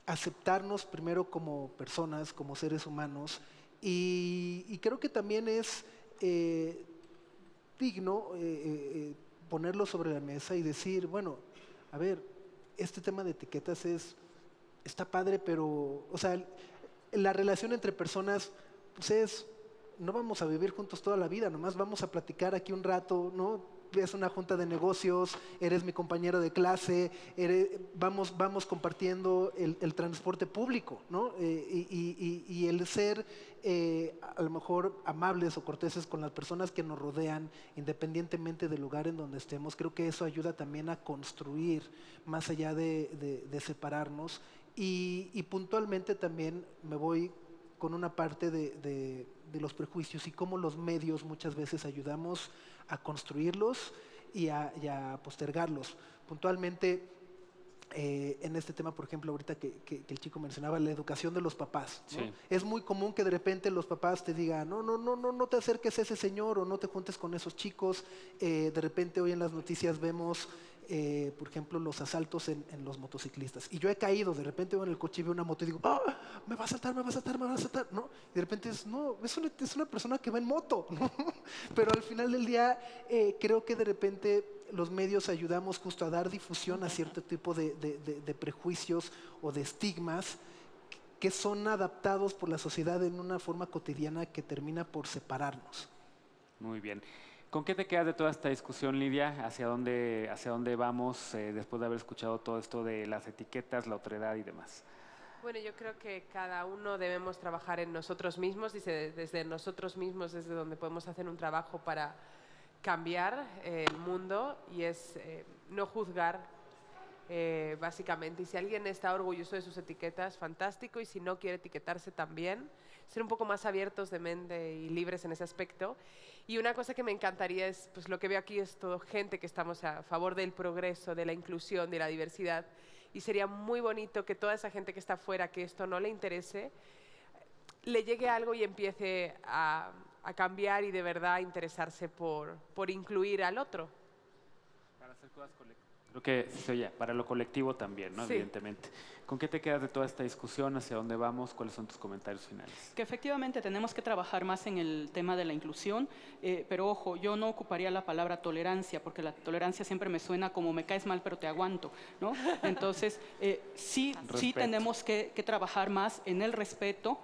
aceptarnos primero como personas, como seres humanos, y creo que también es digno ponerlo sobre la mesa y decir, bueno, a ver, este tema de etiquetas está padre, pero, o sea, la relación entre personas, pues no vamos a vivir juntos toda la vida, nomás vamos a platicar aquí un rato, ¿no? Es una junta de negocios, eres mi compañero de clase, vamos compartiendo el transporte público, ¿no? Y el ser a lo mejor amables o corteses con las personas que nos rodean, independientemente del lugar en donde estemos, creo que eso ayuda también a construir más allá de separarnos. Y puntualmente también me voy con una parte de los prejuicios y cómo los medios muchas veces ayudamos a construirlos y a postergarlos. Puntualmente, en este tema, por ejemplo, ahorita que el chico mencionaba, la educación de los papás, ¿no? Sí. Es muy común que de repente los papás te digan, no te acerques a ese señor o no te juntes con esos chicos. De repente hoy en las noticias vemos, por ejemplo, los asaltos en los motociclistas. Y yo he caído, de repente voy en el coche y veo una moto y digo, me va a asaltar, ¿no? Y de repente es una persona que va en moto, ¿no? Pero al final del día, creo que de repente los medios ayudamos justo a dar difusión a cierto tipo de prejuicios o de estigmas que son adaptados por la sociedad en una forma cotidiana que termina por separarnos. Muy bien. ¿Con qué te quedas de toda esta discusión, Lidia? ¿Hacia dónde vamos después de haber escuchado todo esto de las etiquetas, la otredad y demás? Bueno, yo creo que cada uno debemos trabajar en nosotros mismos y desde nosotros mismos desde donde podemos hacer un trabajo para cambiar el mundo, y es no juzgar, básicamente. Y si alguien está orgulloso de sus etiquetas, fantástico, y si no quiere etiquetarse también, ser un poco más abiertos de mente y libres en ese aspecto. Y una cosa que me encantaría es, pues lo que veo aquí es todo gente que estamos a favor del progreso, de la inclusión, de la diversidad, y sería muy bonito que toda esa gente que está afuera, que esto no le interese, le llegue algo y empiece a cambiar y de verdad a interesarse por incluir al otro. Para hacer cosas colectivas. Creo que se oye, para lo colectivo también, ¿no? Sí. Evidentemente. ¿Con qué te quedas de toda esta discusión? ¿Hacia dónde vamos? ¿Cuáles son tus comentarios finales? Que efectivamente tenemos que trabajar más en el tema de la inclusión, pero ojo, yo no ocuparía la palabra tolerancia, porque la tolerancia siempre me suena como me caes mal pero te aguanto, ¿no? Entonces, sí tenemos que trabajar más en el respeto,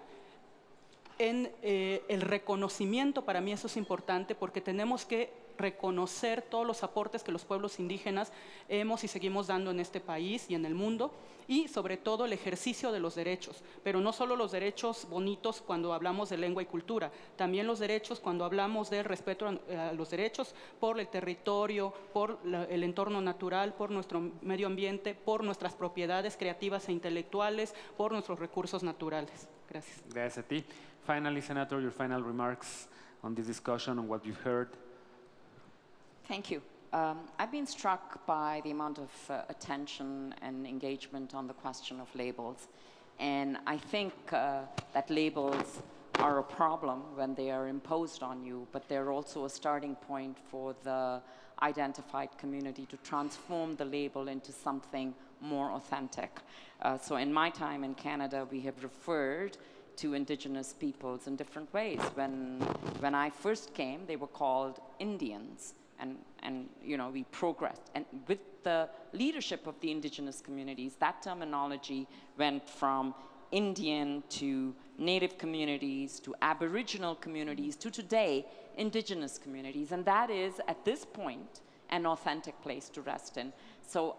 en el reconocimiento. Para mí eso es importante, porque tenemos que reconocer todos los aportes que los pueblos indígenas hemos y seguimos dando en este país y en el mundo, y sobre todo el ejercicio de los derechos, pero no solo los derechos bonitos cuando hablamos de lengua y cultura, también los derechos cuando hablamos del respeto a los derechos por el territorio, por el entorno natural, por nuestro medio ambiente, por nuestras propiedades creativas e intelectuales, por nuestros recursos naturales. Gracias. Gracias a ti. Finally, Senator, your final remarks on this discussion, on what you've heard. Thank you. I've been struck by the amount of attention and engagement on the question of labels. And I think that labels are a problem when they are imposed on you, but they're also a starting point for the identified community to transform the label into something more authentic. So in my time in Canada, we have referred to Indigenous peoples in different ways. When I first came, they were called Indians. And you know, we progressed. And with the leadership of the Indigenous communities, that terminology went from Indian to Native communities to Aboriginal communities to today, Indigenous communities. And that is, at this point, an authentic place to rest in. So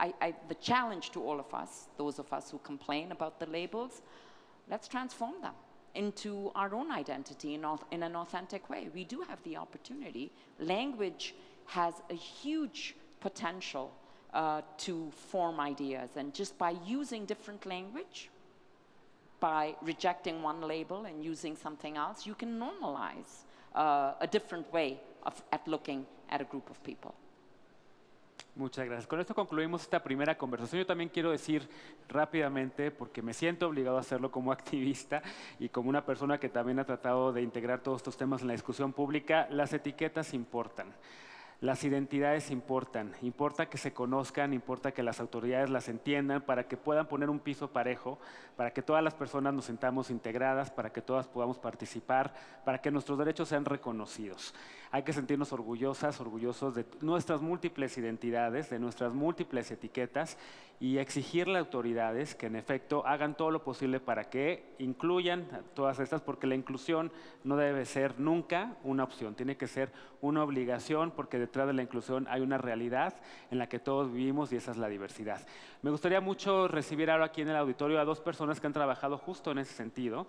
the challenge to all of us, those of us who complain about the labels, let's transform them into our own identity in an authentic way. We do have the opportunity. Language has a huge potential to form ideas. And just by using different language, by rejecting one label and using something else, you can normalize a different way at looking at a group of people. Muchas gracias. Con esto concluimos esta primera conversación. Yo también quiero decir rápidamente, porque me siento obligado a hacerlo como activista y como una persona que también ha tratado de integrar todos estos temas en la discusión pública, las etiquetas importan. Las identidades importan, importa que se conozcan, importa que las autoridades las entiendan para que puedan poner un piso parejo, para que todas las personas nos sintamos integradas, para que todas podamos participar, para que nuestros derechos sean reconocidos. Hay que sentirnos orgullosos de nuestras múltiples identidades, de nuestras múltiples etiquetas y exigirle a autoridades que en efecto hagan todo lo posible para que incluyan todas estas, porque la inclusión no debe ser nunca una opción, tiene que ser una obligación, porque detrás de la inclusión hay una realidad en la que todos vivimos y esa es la diversidad. Me gustaría mucho recibir ahora aquí en el auditorio a dos personas que han trabajado justo en ese sentido.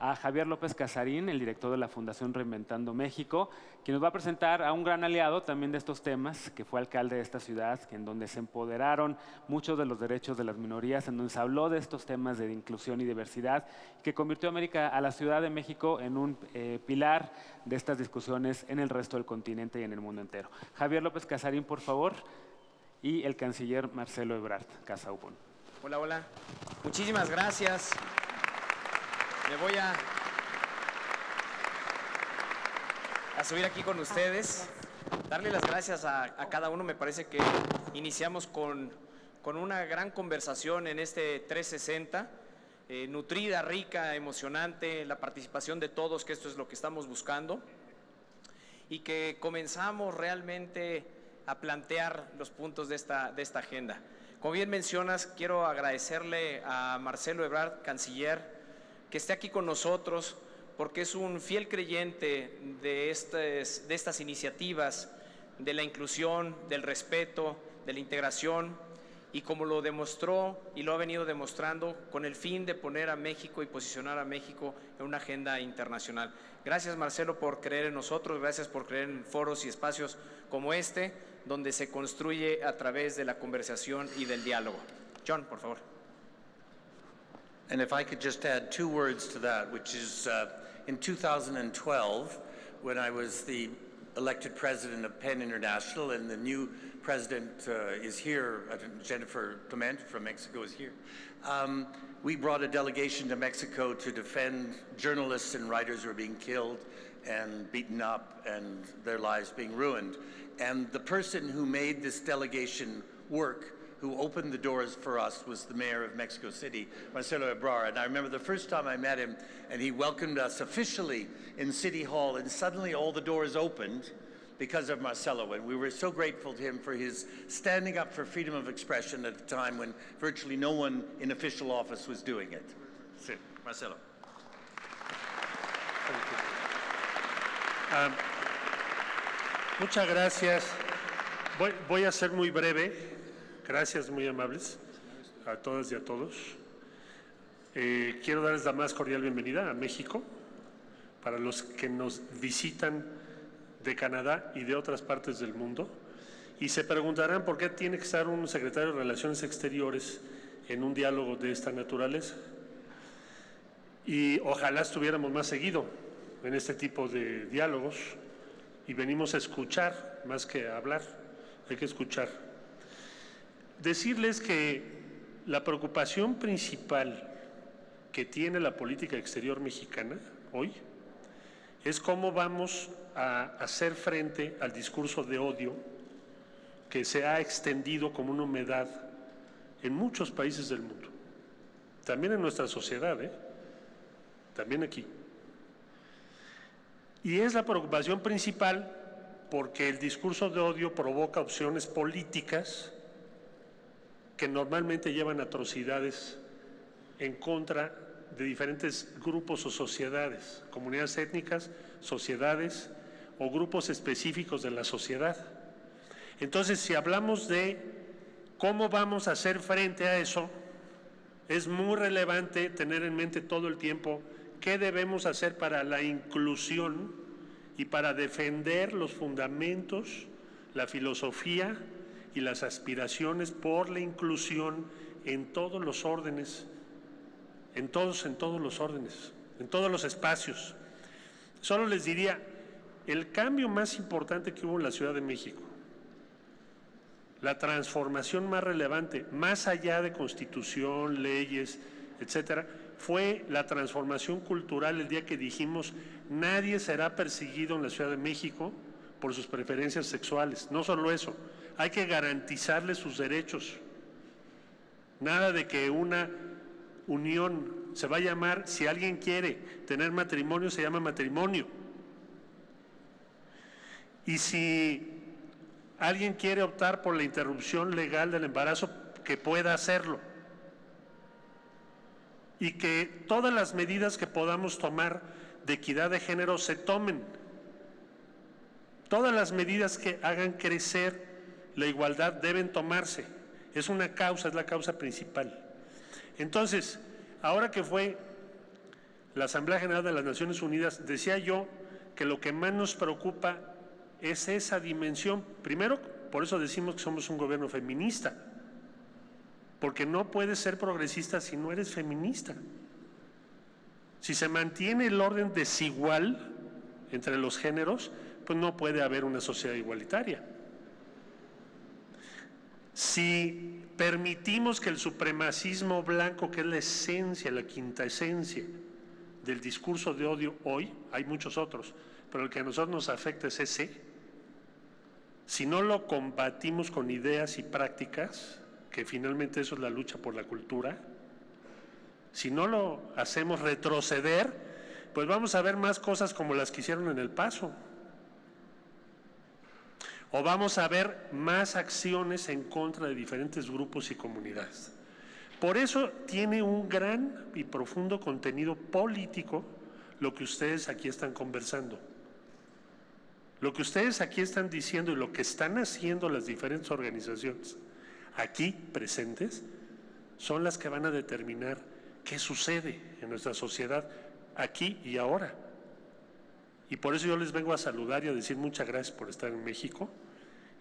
A Javier López Casarín, el director de la Fundación Reinventando México, quien nos va a presentar a un gran aliado también de estos temas, que fue alcalde de esta ciudad, en donde se empoderaron muchos de los derechos de las minorías, en donde se habló de estos temas de inclusión y diversidad, que convirtió a la Ciudad de México en un pilar de estas discusiones en el resto del continente y en el mundo entero. Javier López Casarín, por favor, y el canciller Marcelo Ebrard Casaubon. Hola, hola. Muchísimas gracias. Me voy a subir aquí con ustedes, darle las gracias a cada uno. Me parece que iniciamos con una gran conversación en este 360, nutrida, rica, emocionante, la participación de todos, que esto es lo que estamos buscando, y que comenzamos realmente a plantear los puntos de esta agenda. Como bien mencionas, quiero agradecerle a Marcelo Ebrard, canciller, que esté aquí con nosotros, porque es un fiel creyente de estas iniciativas, de la inclusión, del respeto, de la integración, y como lo demostró y lo ha venido demostrando, con el fin de poner a México y posicionar a México en una agenda internacional. Gracias, Marcelo, por creer en nosotros, gracias por creer en foros y espacios como este, donde se construye a través de la conversación y del diálogo. John, por favor. And if I could just add 2 words to that, which is in 2012, when I was the elected president of PEN International, and the new president is here, Jennifer Clement from Mexico is here, we brought a delegation to Mexico to defend journalists and writers who are being killed and beaten up and their lives being ruined. And the person who made this delegation work, who opened the doors for us, was the mayor of Mexico City, Marcelo Ebrard. And I remember the first time I met him, and he welcomed us officially in City Hall, and suddenly all the doors opened because of Marcelo. And we were so grateful to him for his standing up for freedom of expression at a time when virtually no one in official office was doing it. Sí, Marcelo. Muchas gracias. Voy a ser muy breve. Gracias, muy amables, a todas y a todos. Quiero darles la más cordial bienvenida a México, para los que nos visitan de Canadá y de otras partes del mundo, y se preguntarán por qué tiene que estar un secretario de Relaciones Exteriores en un diálogo de esta naturaleza. Y ojalá estuviéramos más seguido en este tipo de diálogos, y venimos a escuchar más que a hablar. hay que escuchar. Decirles que la preocupación principal que tiene la política exterior mexicana hoy es cómo vamos a hacer frente al discurso de odio que se ha extendido como una humedad en muchos países del mundo, también en nuestra sociedad, también aquí. Y es la preocupación principal porque el discurso de odio provoca opciones políticas que normalmente llevan atrocidades en contra de diferentes grupos o sociedades, comunidades étnicas, sociedades o grupos específicos de la sociedad. Entonces, si hablamos de cómo vamos a hacer frente a eso, es muy relevante tener en mente todo el tiempo qué debemos hacer para la inclusión y para defender los fundamentos, la filosofía y las aspiraciones por la inclusión en todos los órdenes, en todos los órdenes, en todos los espacios. Solo les diría, el cambio más importante que hubo en la Ciudad de México, la transformación más relevante, más allá de constitución, leyes, etcétera, fue la transformación cultural el día que dijimos nadie será perseguido en la Ciudad de México por sus preferencias sexuales. No solo eso, hay que garantizarles sus derechos. Nada de que una unión se va a llamar, si alguien quiere tener matrimonio, se llama matrimonio. Y si alguien quiere optar por la interrupción legal del embarazo, que pueda hacerlo. Y que todas las medidas que podamos tomar de equidad de género se tomen. Todas las medidas que hagan crecer la igualdad deben tomarse. Es una causa, es la causa principal. Entonces, ahora que fue la Asamblea General de las Naciones Unidas, decía yo que lo que más nos preocupa es esa dimensión. Primero, por eso decimos que somos un gobierno feminista, porque no puedes ser progresista si no eres feminista. Si se mantiene el orden desigual entre los géneros, pues no puede haber una sociedad igualitaria. Si permitimos que el supremacismo blanco, que es la esencia, la quinta esencia del discurso de odio hoy, hay muchos otros, pero el que a nosotros nos afecta es ese. Si no lo combatimos con ideas y prácticas, que finalmente eso es la lucha por la cultura, si no lo hacemos retroceder, pues vamos a ver más cosas como las que hicieron en El Paso. O vamos a ver más acciones en contra de diferentes grupos y comunidades. Por eso tiene un gran y profundo contenido político lo que ustedes aquí están conversando. Lo que ustedes aquí están diciendo y lo que están haciendo las diferentes organizaciones aquí presentes son las que van a determinar qué sucede en nuestra sociedad aquí y ahora. Y por eso yo les vengo a saludar y a decir muchas gracias por estar en México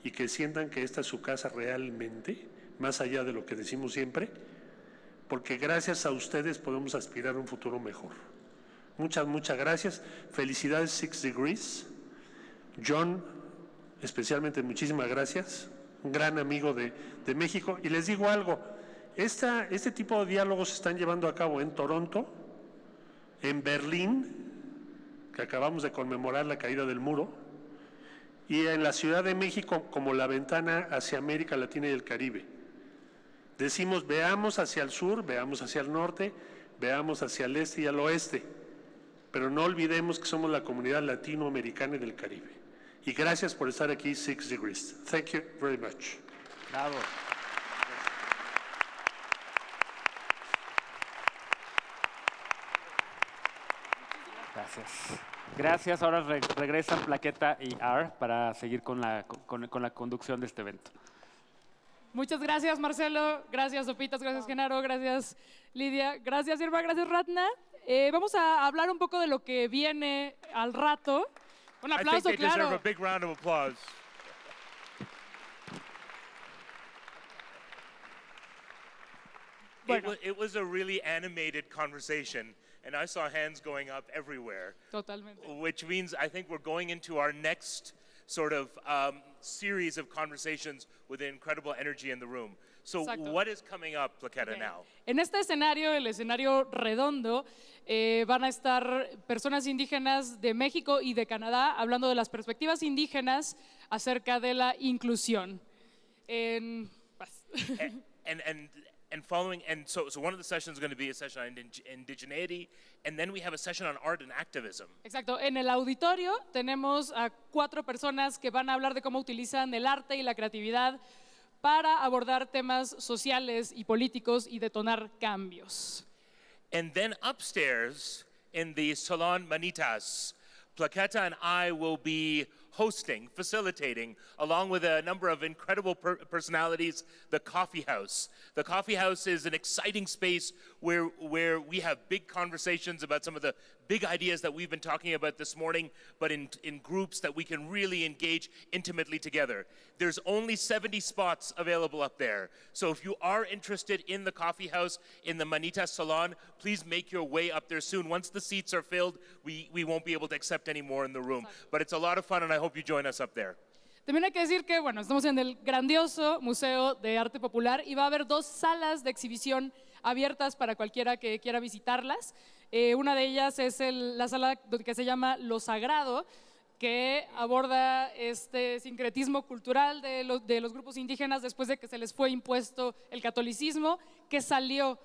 y que sientan que esta es su casa realmente, más allá de lo que decimos siempre, porque gracias a ustedes podemos aspirar a un futuro mejor. Muchas gracias. Felicidades 6 Degrees. John, especialmente muchísimas gracias. Un gran amigo de México. Y les digo algo, este tipo de diálogos se están llevando a cabo en Toronto, en Berlín, que acabamos de conmemorar la caída del muro, y en la Ciudad de México como la ventana hacia América Latina y el Caribe. Decimos, veamos hacia el sur, veamos hacia el norte, veamos hacia el este y al oeste, pero no olvidemos que somos la comunidad latinoamericana y del Caribe. Y gracias por estar aquí, 6 Degrees. Thank you very much. Bravo. Gracias. Gracias. Ahora regresan Plaqueta y R para seguir con la conducción de este evento. Muchas gracias, Marcelo. Gracias, Sopitas. Gracias, Genaro. Gracias, Lidia. Gracias, Irma. Gracias, Ratna. Vamos a hablar un poco de lo que viene al rato. Un aplauso, I think they deserve claro. a big round of applause. Bueno. It was a really animated conversation, and I saw hands going up everywhere. Totalmente. Which means I think we're going into our next sort of series of conversations with incredible energy in the room. So Exacto. what is coming up, Plaqueta, Ok. now? En este escenario, el escenario redondo, van a estar personas indígenas de México y de Canadá hablando de las perspectivas indígenas acerca de la inclusión. And following, and so one of the sessions is going to be a session on indigeneity, and then we have a session on art and activism. Exacto. En el auditorio tenemos a 4 personas que van a hablar de cómo utilizan el arte y la creatividad para abordar temas sociales y políticos y detonar cambios. And then upstairs in the Salon Manitas, Plaqueta and I will be hosting, facilitating, along with a number of incredible personalities, the Coffee House. The Coffee House is an exciting space where we have big conversations about some of the big ideas that we've been talking about this morning, but in groups that we can really engage intimately together. There's only 70 spots available up there. So if you are interested in the Coffee House, in the Manitas Salon, please make your way up there soon. Once the seats are filled, we won't be able to accept any more in the room. But it's a lot of fun, and I hope you join us up there. También hay que decir que, bueno, estamos en el grandioso Museo de Arte Popular y va a haber 2 salas de exhibición abiertas para cualquiera que quiera visitarlas. Una de ellas es la sala que se llama Lo Sagrado, que aborda este sincretismo cultural de los grupos indígenas después de que se les fue impuesto el catolicismo, que salió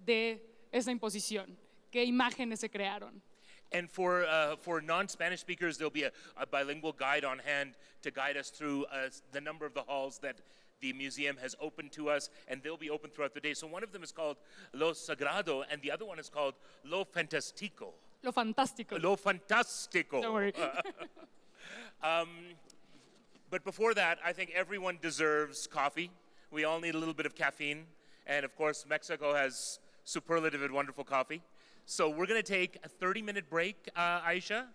de esa imposición, qué imágenes se crearon. And for non-Spanish speakers, there'll be a bilingual guide on hand to guide us through the number of the halls that the museum has opened to us, and they'll be open throughout the day. So one of them is called Lo Sagrado, and the other one is called Lo Fantastico. Lo Fantástico. Lo Fantastico. Don't worry. But before that, I think everyone deserves coffee. We all need a little bit of caffeine. And of course, Mexico has superlative and wonderful coffee. So we're going to take a 30-minute break, Aisha.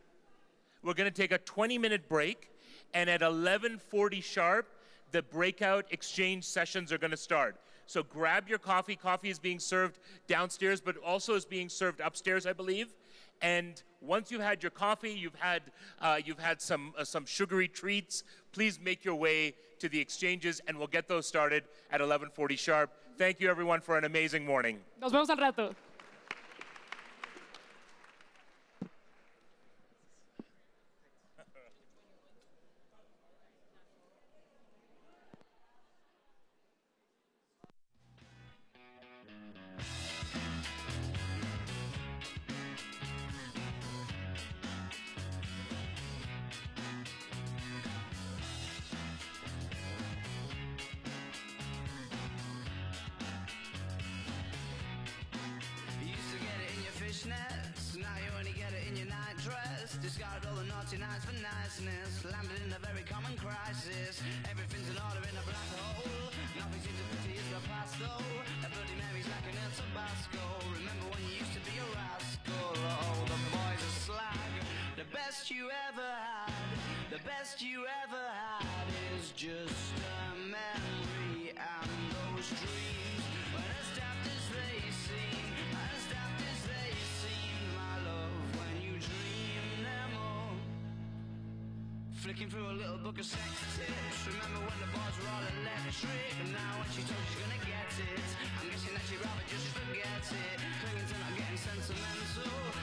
We're going to take a 20-minute break. And at 11:40 sharp, the breakout exchange sessions are going to start. So grab your coffee. Coffee is being served downstairs, but also is being served upstairs, I believe. And once you've had your coffee, you've had some sugary treats, please make your way to the exchanges, and we'll get those started at 11:40 sharp. Thank you, everyone, for an amazing morning. Nos vemos al rato. Fishnets, now you only get it in your night dress. Discarded all the naughty nights for niceness. Landed in a very common crisis. Everything's in order in a black hole. Nothing seems to pity is the past though. A Bloody Mary's like an El Tabasco. Remember when you used to be a rascal? Oh, the boys are slag. The best you ever had. The best you ever had is just a memory and those dreams. When as daft as they seem, as daft as they seem, my love, when you dream them all. Flicking through a little book of sex tips. Remember when the bars were all electric? And now when she told she's gonna get it, I'm guessing that she'd rather just forget it. Clinging to not getting